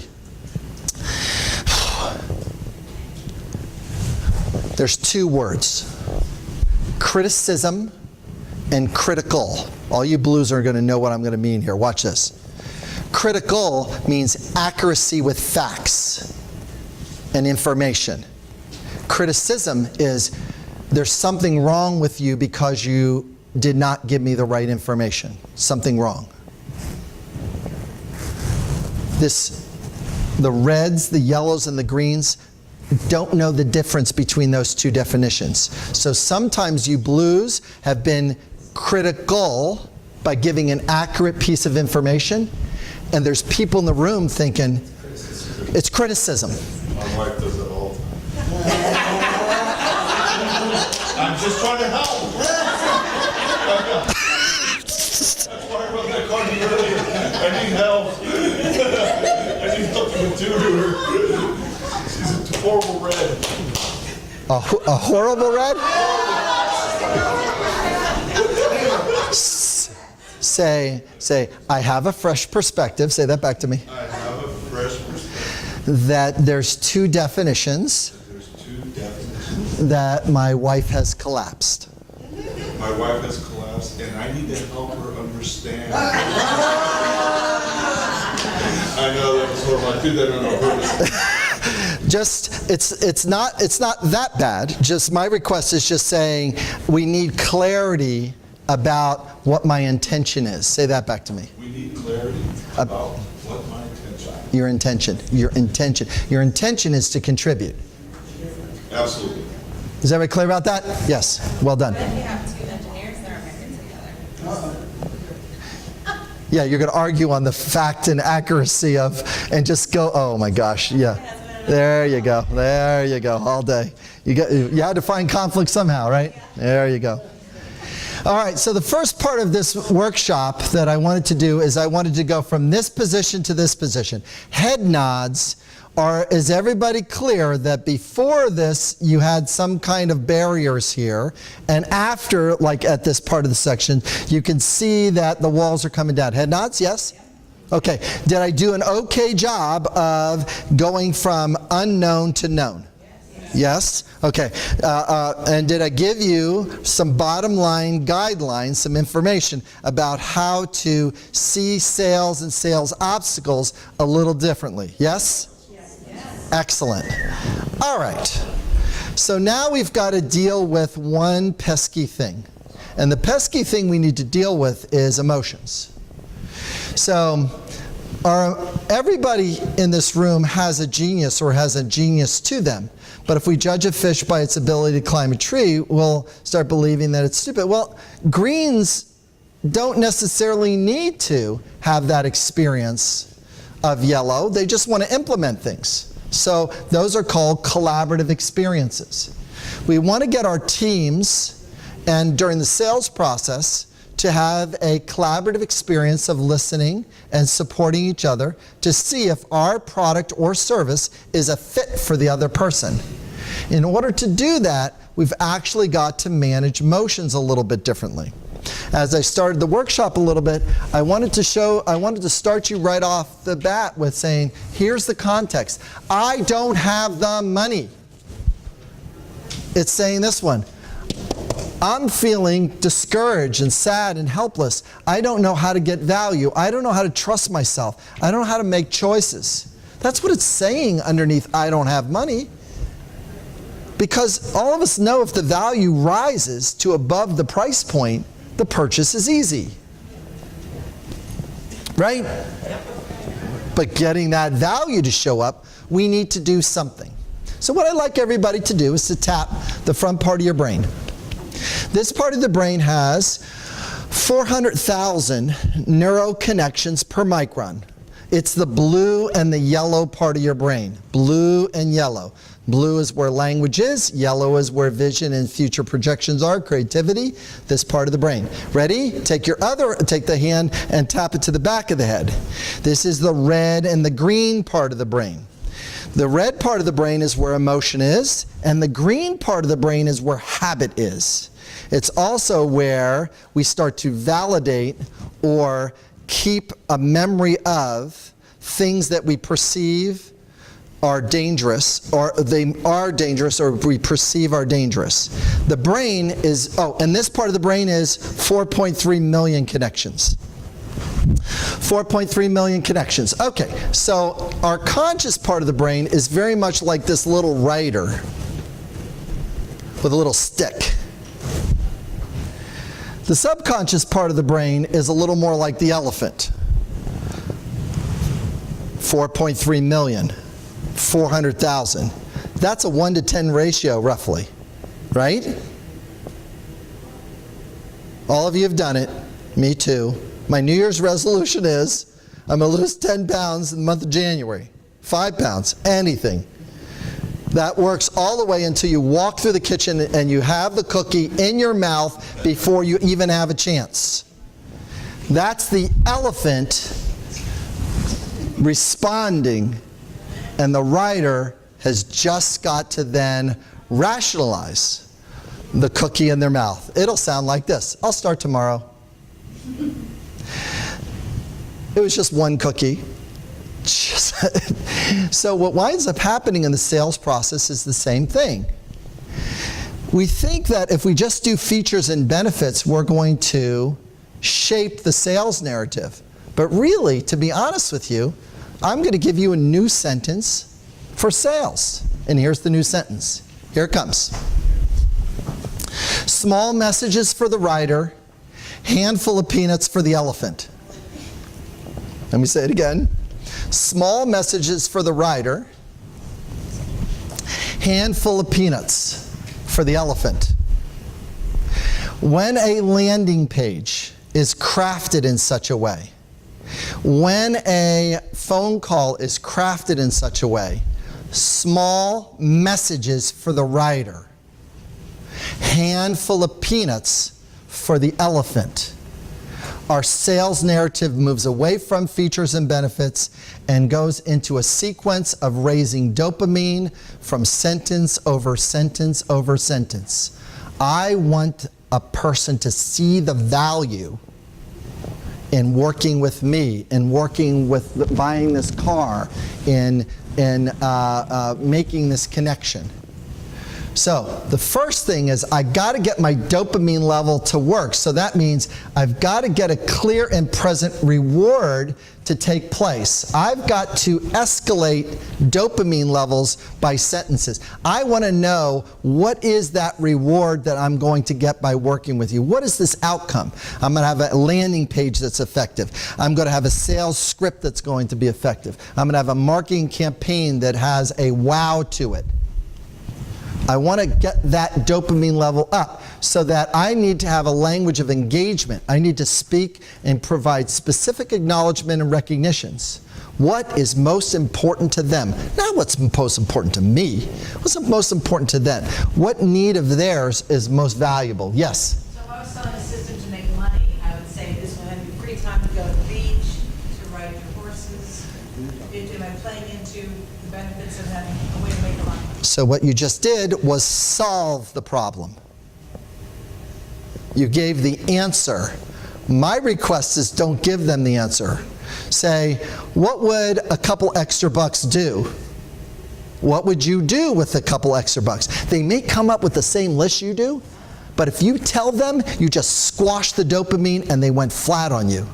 There's two words. Criticism and critical. All you blues are going to know what I'm going to mean here. Watch this. Critical means accuracy with facts and information. Criticism is there's something wrong with you because you did not give me the right information. Something wrong. The reds, the yellows, and the greens don't know the difference between those two definitions. So sometimes you blues have been critical by giving an accurate piece of information, and there's people in the room thinking it's criticism. My wife does it all the time. I'm just trying to help. That's why I wrote that card earlier. I need help. I need help to do her. She's a horrible red. A horrible red? Say, I have a fresh perspective. Say that back to me. I have a fresh perspective. That there's two definitions. That my wife has collapsed. My wife has collapsed, and I need to help her understand. I know that was horrible. I did that on purpose. Just it's not that bad. Just my request is just saying we need clarity about what my intention is. Say that back to me. We need clarity about what my intention is. Your intention. Your intention. Your intention is to contribute. Absolutely. Is everybody clear about that? Yes. Well done. But if you have two engineers that are working together. Yeah, you're going to argue on the fact and accuracy of, and just go, oh my gosh, yeah. There you go. There you go. All day. You had to find conflict somehow, right? There you go. All right, so the first part of this workshop that I wanted to do is I wanted to go from this position to this position. Head nods is everybody clear that before this you had some kind of barriers here, and after, like at this part of the section, you can see that the walls are coming down. Head nods, yes? Okay, did I do an okay job of going from unknown to known? Yes? Okay. And did I give you some bottom line guidelines, some information about how to see sales and sales obstacles a little differently? Yes? Yes. Excellent. All right. So now we've got to deal with one pesky thing. And the pesky thing we need to deal with is emotions. So everybody in this room has a genius or has a genius to them. But if we judge a fish by its ability to climb a tree, we'll start believing that it's stupid. Well, greens don't necessarily need to have that experience of yellow. They just want to implement things. So those are called collaborative experiences. We want to get our teams, and during the sales process, to have a collaborative experience of listening and supporting each other to see if our product or service is a fit for the other person. In order to do that, we've actually got to manage emotions a little bit differently. As I started the workshop a little bit, I wanted to start you right off the bat with saying, here's the context. I don't have the money. It's saying this one. I'm feeling discouraged and sad and helpless. I don't know how to get value. I don't know how to trust myself. I don't know how to make choices. That's what it's saying underneath I don't have money. Because all of us know if the value rises to above the price point, the purchase is easy. Right? But getting that value to show up, we need to do something. So what I'd like everybody to do is to tap the front part of your brain. This part of the brain has 400,000 neuroconnections per micron. It's the blue and the yellow part of your brain. Blue and yellow. Blue is where language is. Yellow is where vision and future projections are, creativity, this part of the brain. Ready? Take the hand and tap it to the back of the head. This is the red and the green part of the brain. The red part of the brain is where emotion is, and the green part of the brain is where habit is. It's also where we start to validate or keep a memory of things that we perceive are dangerous, or they are dangerous, or we perceive are dangerous. The brain is, and this part of the brain is 4.3 million connections. 4.3 million connections. Okay, so our conscious part of the brain is very much like this little rider with a little stick. The subconscious part of the brain is a little more like the elephant. 4.3 million, 400,000. That's a 1 to 10 ratio roughly, right? All of you have done it, me too. My New Year's resolution is I'm going to lose 10 pounds in the month of January. 5 pounds, anything. That works all the way until you walk through the kitchen and you have the cookie in your mouth before you even have a chance. That's the elephant responding, and the rider has just got to then rationalize the cookie in their mouth. It'll sound like this. I'll start tomorrow. It was just one cookie. So what winds up happening in the sales process is the same thing. We think that if we just do features and benefits, we're going to shape the sales narrative. But really, to be honest with you, I'm going to give you a new sentence for sales. And here's the new sentence. Here it comes. Small messages for the rider, handful of peanuts for the elephant. Let me say it again. Small messages for the rider, handful of peanuts for the elephant. When a landing page is crafted in such a way, when a phone call is crafted in such a way, small messages for the rider, handful of peanuts for the elephant. Our sales narrative moves away from features and benefits and goes into a sequence of raising dopamine from sentence over sentence over sentence. I want a person to see the value in working with me, in working with buying this car, in making this connection. So the first thing is I got to get my dopamine level to work. So that means I've got to get a clear and present reward to take place. I've got to escalate dopamine levels by sentences. I want to know what is that reward that I'm going to get by working with you. What is this outcome? I'm going to have a landing page that's effective. I'm going to have a sales script that's going to be effective. I'm going to have a marketing campaign that has a wow to it. I want to get that dopamine level up so that I need to have a language of engagement. I need to speak and provide specific acknowledgement and recognitions. What is most important to them? Not what's most important to me. What's most important to them? What need of theirs is most valuable? Yes? So if I was selling a system to make money, I would say this will have you free time to go to the beach, to ride your horses. Am I playing into the benefits of having a way to make money? So what you just did was solve the problem. You gave the answer. My request is don't give them the answer. Say, what would a couple extra bucks do? What would you do with a couple extra bucks? They may come up with the same list you do, But if you tell them, you just squash the dopamine and they went flat on you.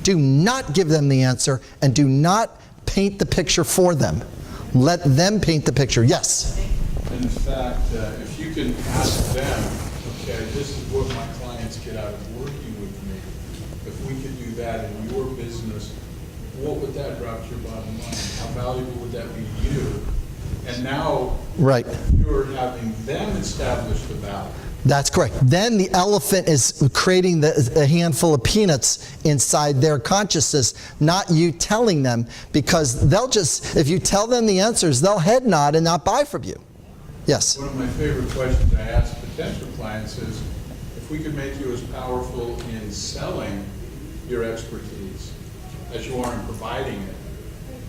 Do not give them the answer and do not paint the picture for them. Let them paint the picture. Yes? In fact, if you can ask them, okay, this is what my clients get out of working with me. If we could do that in your business, what would that drop to your bottom line? How valuable would that be to you? And now Right. you're having them establish the value. That's correct. Then the elephant is creating a handful of peanuts inside their consciousness, not you telling them, because they'll just, if you tell them the answers, they'll head nod and not buy from you. Yes? One of my favorite questions I ask potential clients is, if we could make you as powerful in selling your expertise as you are in providing it,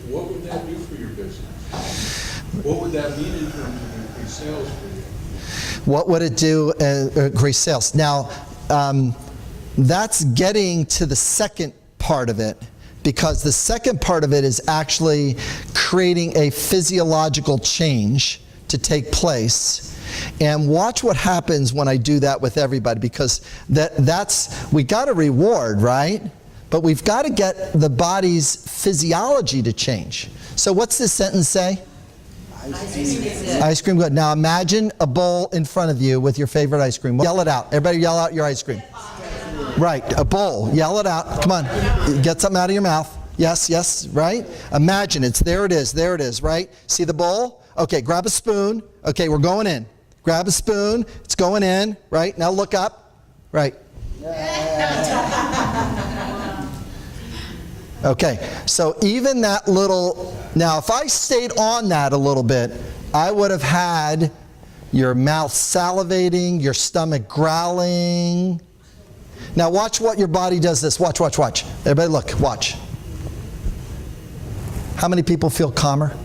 what would that do for your business? What would that mean in terms of increased sales for you? What would it do? Increase sales. Now, that's getting to the second part of it, because the second part of it is actually creating a physiological change to take place. And watch what happens when I do that with everybody, because we got a reward, right? But we've got to get the body's physiology to change. So what's this sentence say? Ice cream good. Now imagine a bowl in front of you with your favorite ice cream. Yell it out. Everybody yell out your ice cream. Right, a bowl. Yell it out. Come on. Get something out of your mouth. Yes, yes, right? Imagine it's there it is, right? See the bowl? Okay, grab a spoon. Okay, we're going in. Grab a spoon. It's going in, right? Now look up. Right. Okay, so even that little, now if I stayed on that a little bit, I would have had your mouth salivating, your stomach growling. Now watch what your body does this. Watch, watch, watch. Everybody look, watch. How many people feel calmer?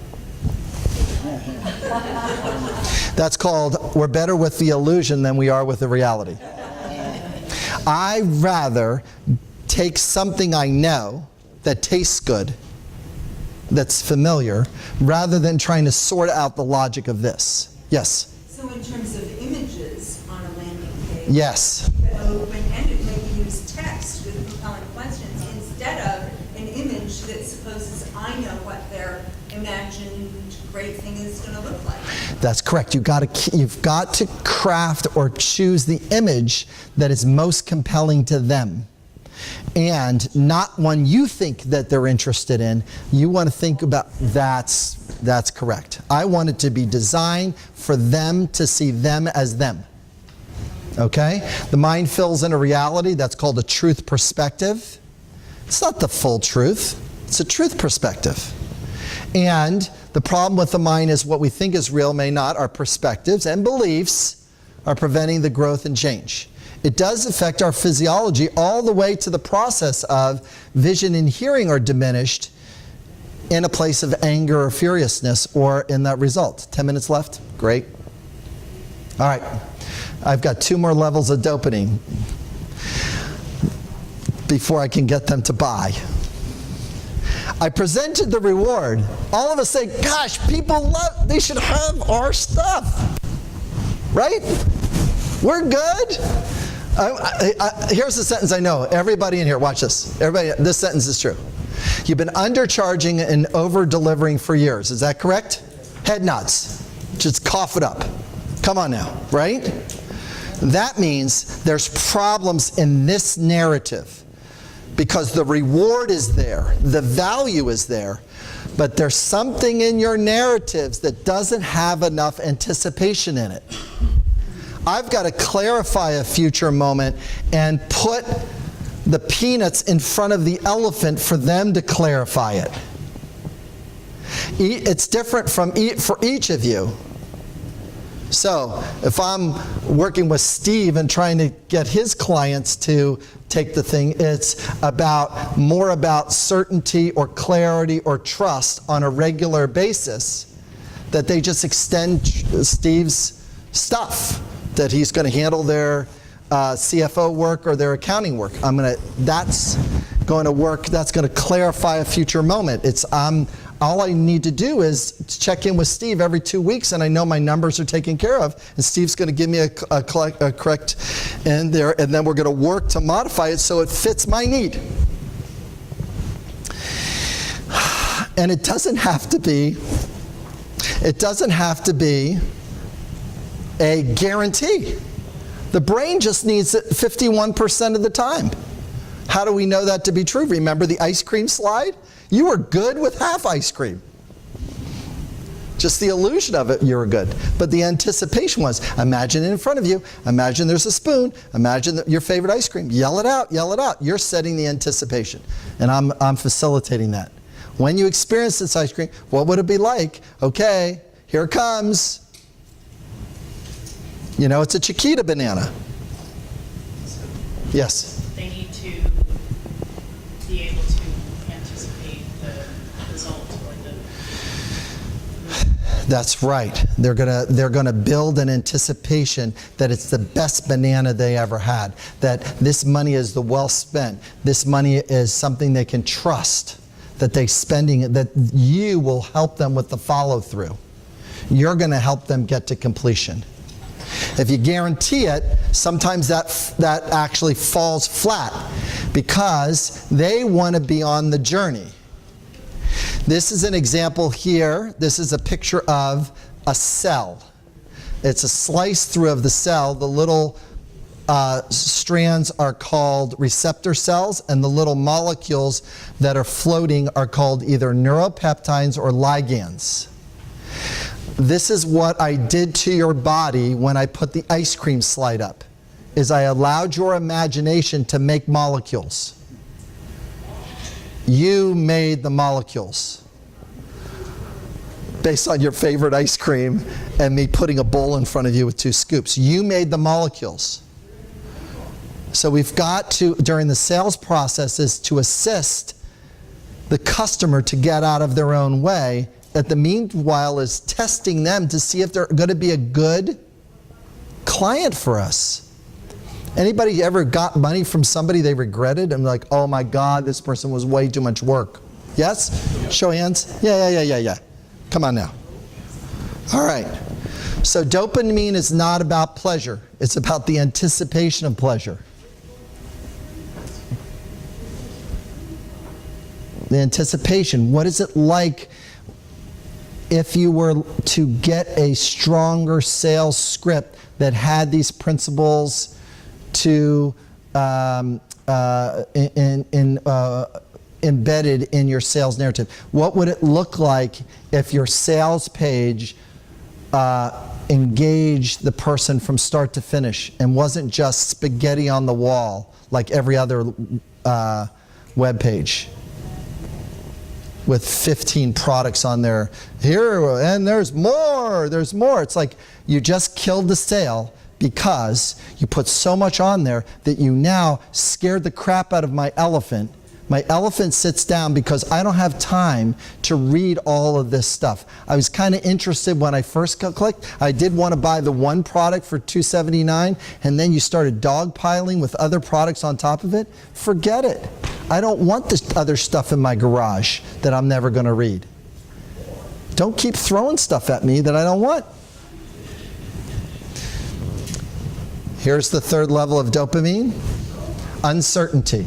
That's called, we're better with the illusion than we are with the reality. I'd rather take something I know that tastes good, that's familiar, rather than trying to sort out the logic of this. Yes? So in terms of images on a landing page, yes. open-ended, maybe use text with compelling questions instead of an image that supposes I know what their imagined great thing is going to look like. That's correct. You've got to craft or choose the image that is most compelling to them. And not one you think that they're interested in. You want to think about, that's correct. I want it to be designed for them to see them as them. Okay? The mind fills in a reality. That's called a truth perspective. It's not the full truth. It's a truth perspective. And the problem with the mind is what we think is real may not. Our perspectives and beliefs are preventing the growth and change. It does affect our physiology all the way to the process of vision and hearing are diminished in a place of anger or furiousness or in that result. 10 minutes left? Great. All right. I've got 2 more levels of dopamine before I can get them to buy. I presented the reward. All of us say, gosh, people love, they should have our stuff. Right? We're good. Here's the sentence I know. Everybody in here, watch this. Everybody, this sentence is true. You've been undercharging and over-delivering for years. Is that correct? Head nods. Just cough it up. Come on now, right? That means there's problems in this narrative because the reward is there, the value is there, but there's something in your narratives that doesn't have enough anticipation in it. I've got to clarify a future moment and put the peanuts in front of the elephant for them to clarify it. It's different for each of you. So if I'm working with Steve and trying to get his clients to take the thing, it's more about certainty or clarity or trust on a regular basis, that they just extend Steve's stuff, that he's going to handle their CFO work or their accounting work. going to work, that's going to clarify a future moment. It's all I need to do is check in with Steve every 2 weeks, and I know my numbers are taken care of, and Steve's going to give me a correct in there, and then we're going to work to modify it so it fits my need. And it doesn't have to be a guarantee. The brain just needs it 51% of the time. How do we know that to be true? Remember the ice cream slide? You were good with half ice cream. Just the illusion of it, you were good. But the anticipation was, imagine it in front of you. Imagine there's a spoon. Imagine your favorite ice cream. Yell it out, yell it out. You're setting the anticipation. And I'm facilitating that. When you experience this ice cream, what would it be like? Okay, here it comes. You know, it's a Chiquita banana. Yes? They need to be able to anticipate the result or the... That's right. They're gonna build an anticipation that it's the best banana they ever had. That this money is the well spent. This money is something they can trust. That they're spending, that you will help them with the follow through. You're gonna help them get to completion. If you guarantee it, sometimes that actually falls flat because they want to be on the journey. This is an example here. This is a picture of a cell. It's a slice through of the cell. The little strands are called receptor cells, and the little molecules that are floating are called either neuropeptides or ligands. This is what I did to your body when I put the ice cream slide up, is I allowed your imagination to make molecules. You made the molecules based on your favorite ice cream and me putting a bowl in front of you with 2 scoops. You made the molecules. So we've got to, during the sales processes, to assist the customer to get out of their own way. At the meanwhile is testing them to see if they're going to be a good client for us. Anybody ever got money from somebody they regretted and like, oh my God, this person was way too much work? Yes? Show hands. Yeah. Come on now. All right. So dopamine is not about pleasure. It's about the anticipation of pleasure. The anticipation. What is it like if you were to get a stronger sales script that had these principles to embedded in your sales narrative? What would it look like if your sales page engaged the person from start to finish and wasn't just spaghetti on the wall like every other web page with 15 products on there? Here, and there's more. It's like you just killed the sale because you put so much on there that you now scared the crap out of my elephant. My elephant sits down because I don't have time to read all of this stuff. I was kind of interested when I first clicked. I did want to buy the one product for $279, and then you started dogpiling with other products on top of it. Forget it. I don't want this other stuff in my garage that I'm never going to read. Don't keep throwing stuff at me that I don't want. Here's the third level of dopamine: uncertainty.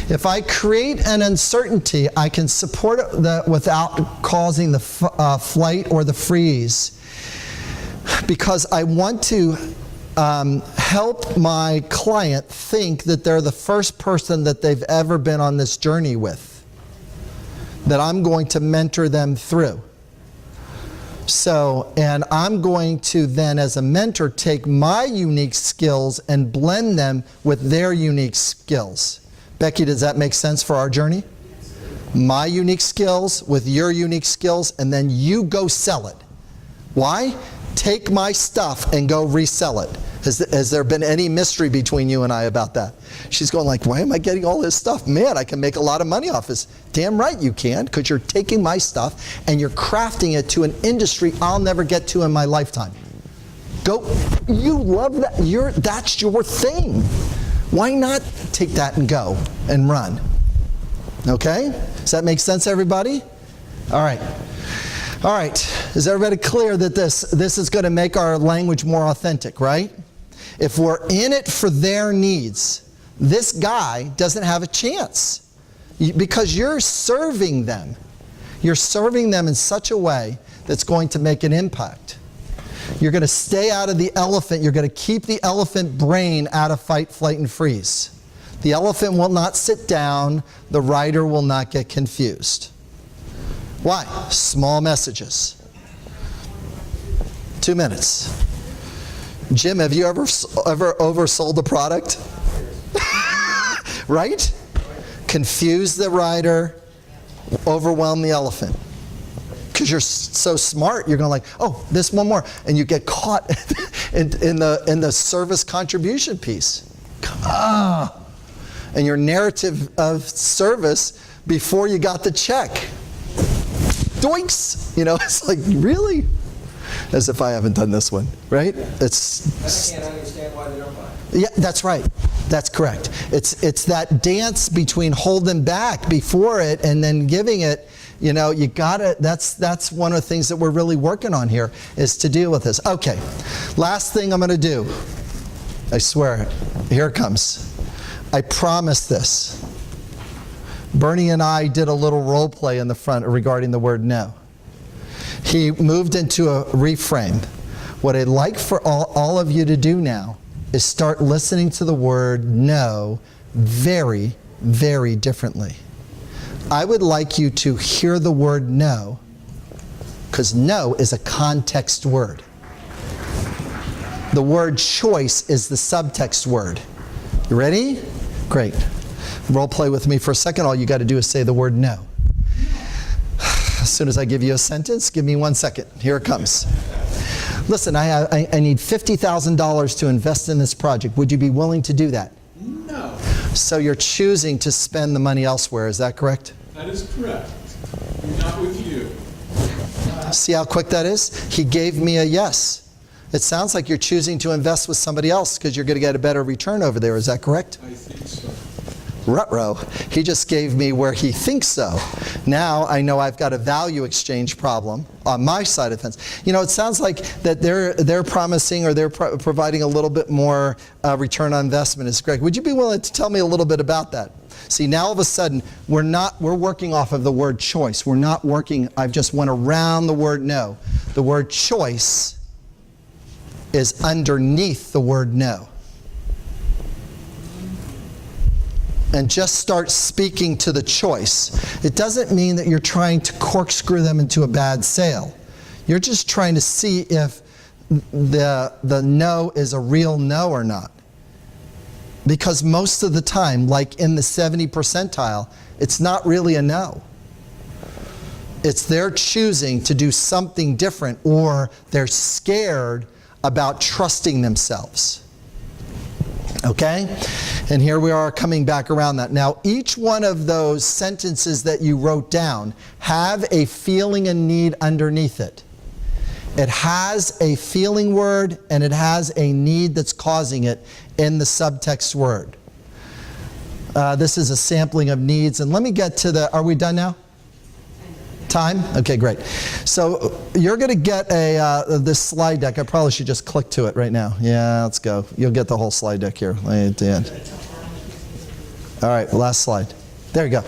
If I create an uncertainty, I can support it without causing the flight or the freeze, because I want to help my client think that they're the first person that they've ever been on this journey with, that I'm going to mentor them through. So, and I'm going to then, as a mentor, take my unique skills and blend them with their unique skills. Becky, does that make sense for our journey? My unique skills with your unique skills, and then you go sell it. Why? Take my stuff and go resell it. Has there been any mystery between you and I about that? She's going like, why am I getting all this stuff? Man, I can make a lot of money off this. Damn right you can, because you're taking my stuff and you're crafting it to an industry I'll never get to in my lifetime. Go, you love that. That's your thing. Why not take that and go and run? Okay? Does that make sense, everybody? All right. All right. Is everybody clear that this is going to make our language more authentic, right? If we're in it for their needs, this guy doesn't have a chance because you're serving them. You're serving them in such a way that's going to make an impact. You're going to stay out of the elephant. You're going to keep the elephant brain out of fight, flight, and freeze. The elephant will not sit down. The rider will not get confused. Why? Small messages. 2 minutes. Jim, have you ever oversold a product? Right? Confuse the rider, overwhelm the elephant. Because you're so smart, you're going oh, this one more. And you get caught in the service contribution piece. And your narrative of service before you got the check. Doinks! It's like, really? As if I haven't done this one, right? I can't understand why they don't buy it. Yeah, that's right. That's correct. It's that dance between holding back before it and then giving it. You gotta, that's one of the things that we're really working on here, is to deal with this. Okay, last thing I'm gonna do. I swear, here it comes. I promise this. Bernie and I did a little role play in the front regarding the word no. He moved into a reframe. What I'd like for all of you to do now is start listening to the word no very, very differently. I would like you to hear the word no, because no is a context word. The word choice is the subtext word. You ready? Great. Role play with me for a second. All you got to do is say the word no. As soon as I give you a sentence, give me 1 second. Here it comes. Listen, I need $50,000 to invest in this project. Would you be willing to do that? No. So you're choosing to spend the money elsewhere. Is that correct? That is correct. Not with you. See how quick that is? He gave me a yes. It sounds like you're choosing to invest with somebody else because you're going to get a better return over there. Is that correct? I think so. Ruh-roh. He just gave me where he thinks so. Now I know I've got a value exchange problem on my side of the fence. It sounds like that they're promising, or they're providing a little bit more return on investment. Is Greg, would you be willing to tell me a little bit about that? See, now all of a sudden we're working off of the word choice. We're not working. I've just went around the word no. The word choice is underneath the word no. And just start speaking to the choice. It doesn't mean that you're trying to corkscrew them into a bad sale. You're just trying to see if the no is a real no or not. Because most of the time, like in the 70 percentile, it's not really a no. It's their choosing to do something different, or they're scared about trusting themselves. Okay? And here we are coming back around that. Now, each one of those sentences that you wrote down have a feeling and need underneath it. It has a feeling word and it has a need that's causing it in the subtext word. This is a sampling of needs. And let me get to the, are we done now? Time? Okay, great. So you're going to get this slide deck. I probably should just click to it right now. Yeah, let's go. You'll get the whole slide deck here at the end. All right, last slide. There you go.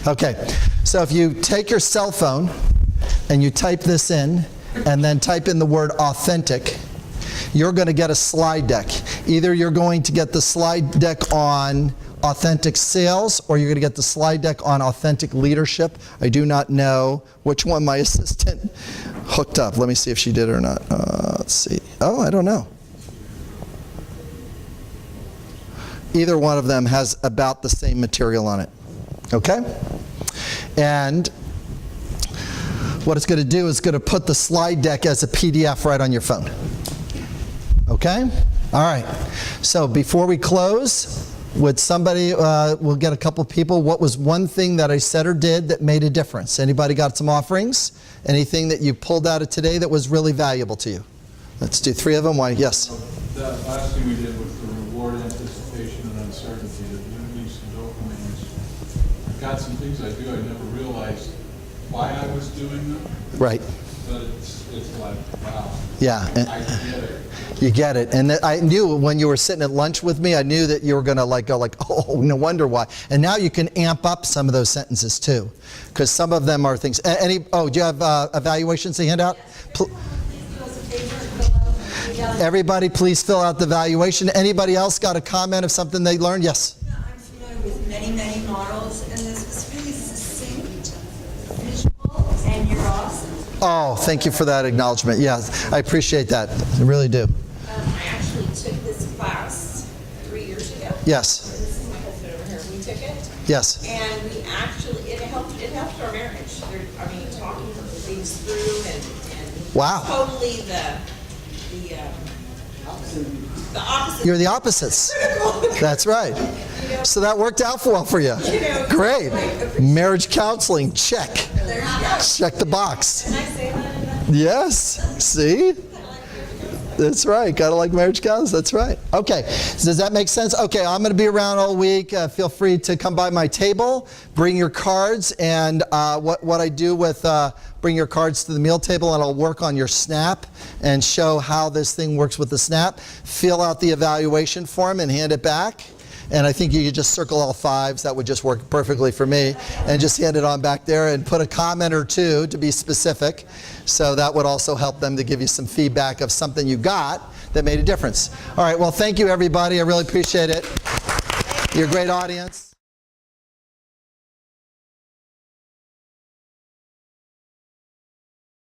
Okay, so if you take your cell phone and you type this in and then type in the word authentic, you're going to get a slide deck. Either you're going to get the slide deck on authentic sales, or you're going to get the slide deck on authentic leadership. I do not know which one my assistant hooked up. Let me see if she did or not. Let's see. Oh, I don't know. Either one of them has about the same material on it. Okay? And what it's going to do is going to put the slide deck as a PDF right on your phone. Okay? All right. So before we close, would somebody, we'll get a couple people, what was one thing that I said or did that made a difference? Anybody got some offerings? Anything that you pulled out of today that was really valuable to you? Let's do 3 of them. Why? Yes? The last thing we did was the reward, anticipation, and uncertainty, that release the dopamine I've got some things I do, I never realized why I was doing them, Right. but it's like, wow. Yeah. I get it. You get it. And I knew when you were sitting at lunch with me, I knew that you were going to go like, oh, no wonder why. And now you can amp up some of those sentences too, because some of them are things. Do you have evaluations to hand out? Everybody, please fill out the evaluation. Anybody else got a comment of something they learned? Yes. I'm familiar with many, many models, and this was really succinct, visual, and you're awesome. Oh, thank you for that acknowledgement. Yes, I appreciate that. I really do. I actually took this class 3 years ago. Yes. This is my husband over here. We took it. Yes. And we actually, it helped our marriage. Talking things through and Wow. totally the opposite. You're the opposites. That's right. So that worked out well for you. Great. Marriage counseling, check. Check the box. Can I say that? Yes. See? That's right. Got to like marriage counseling. That's right. Okay. Does that make sense? Okay. I'm going to be around all week. Feel free to come by my table. Bring your cards. And what I do with bring your cards to the meal table, and I'll work on your SNAP and show how this thing works with the SNAP. Fill out the evaluation form and hand it back. And I think you could just circle all 5s. That would just work perfectly for me. And just hand it on back there and put a comment or 2 to be specific. So that would also help them to give you some feedback of something you got that made a difference. All right, well, thank you, everybody. I really appreciate it. You're a great audience.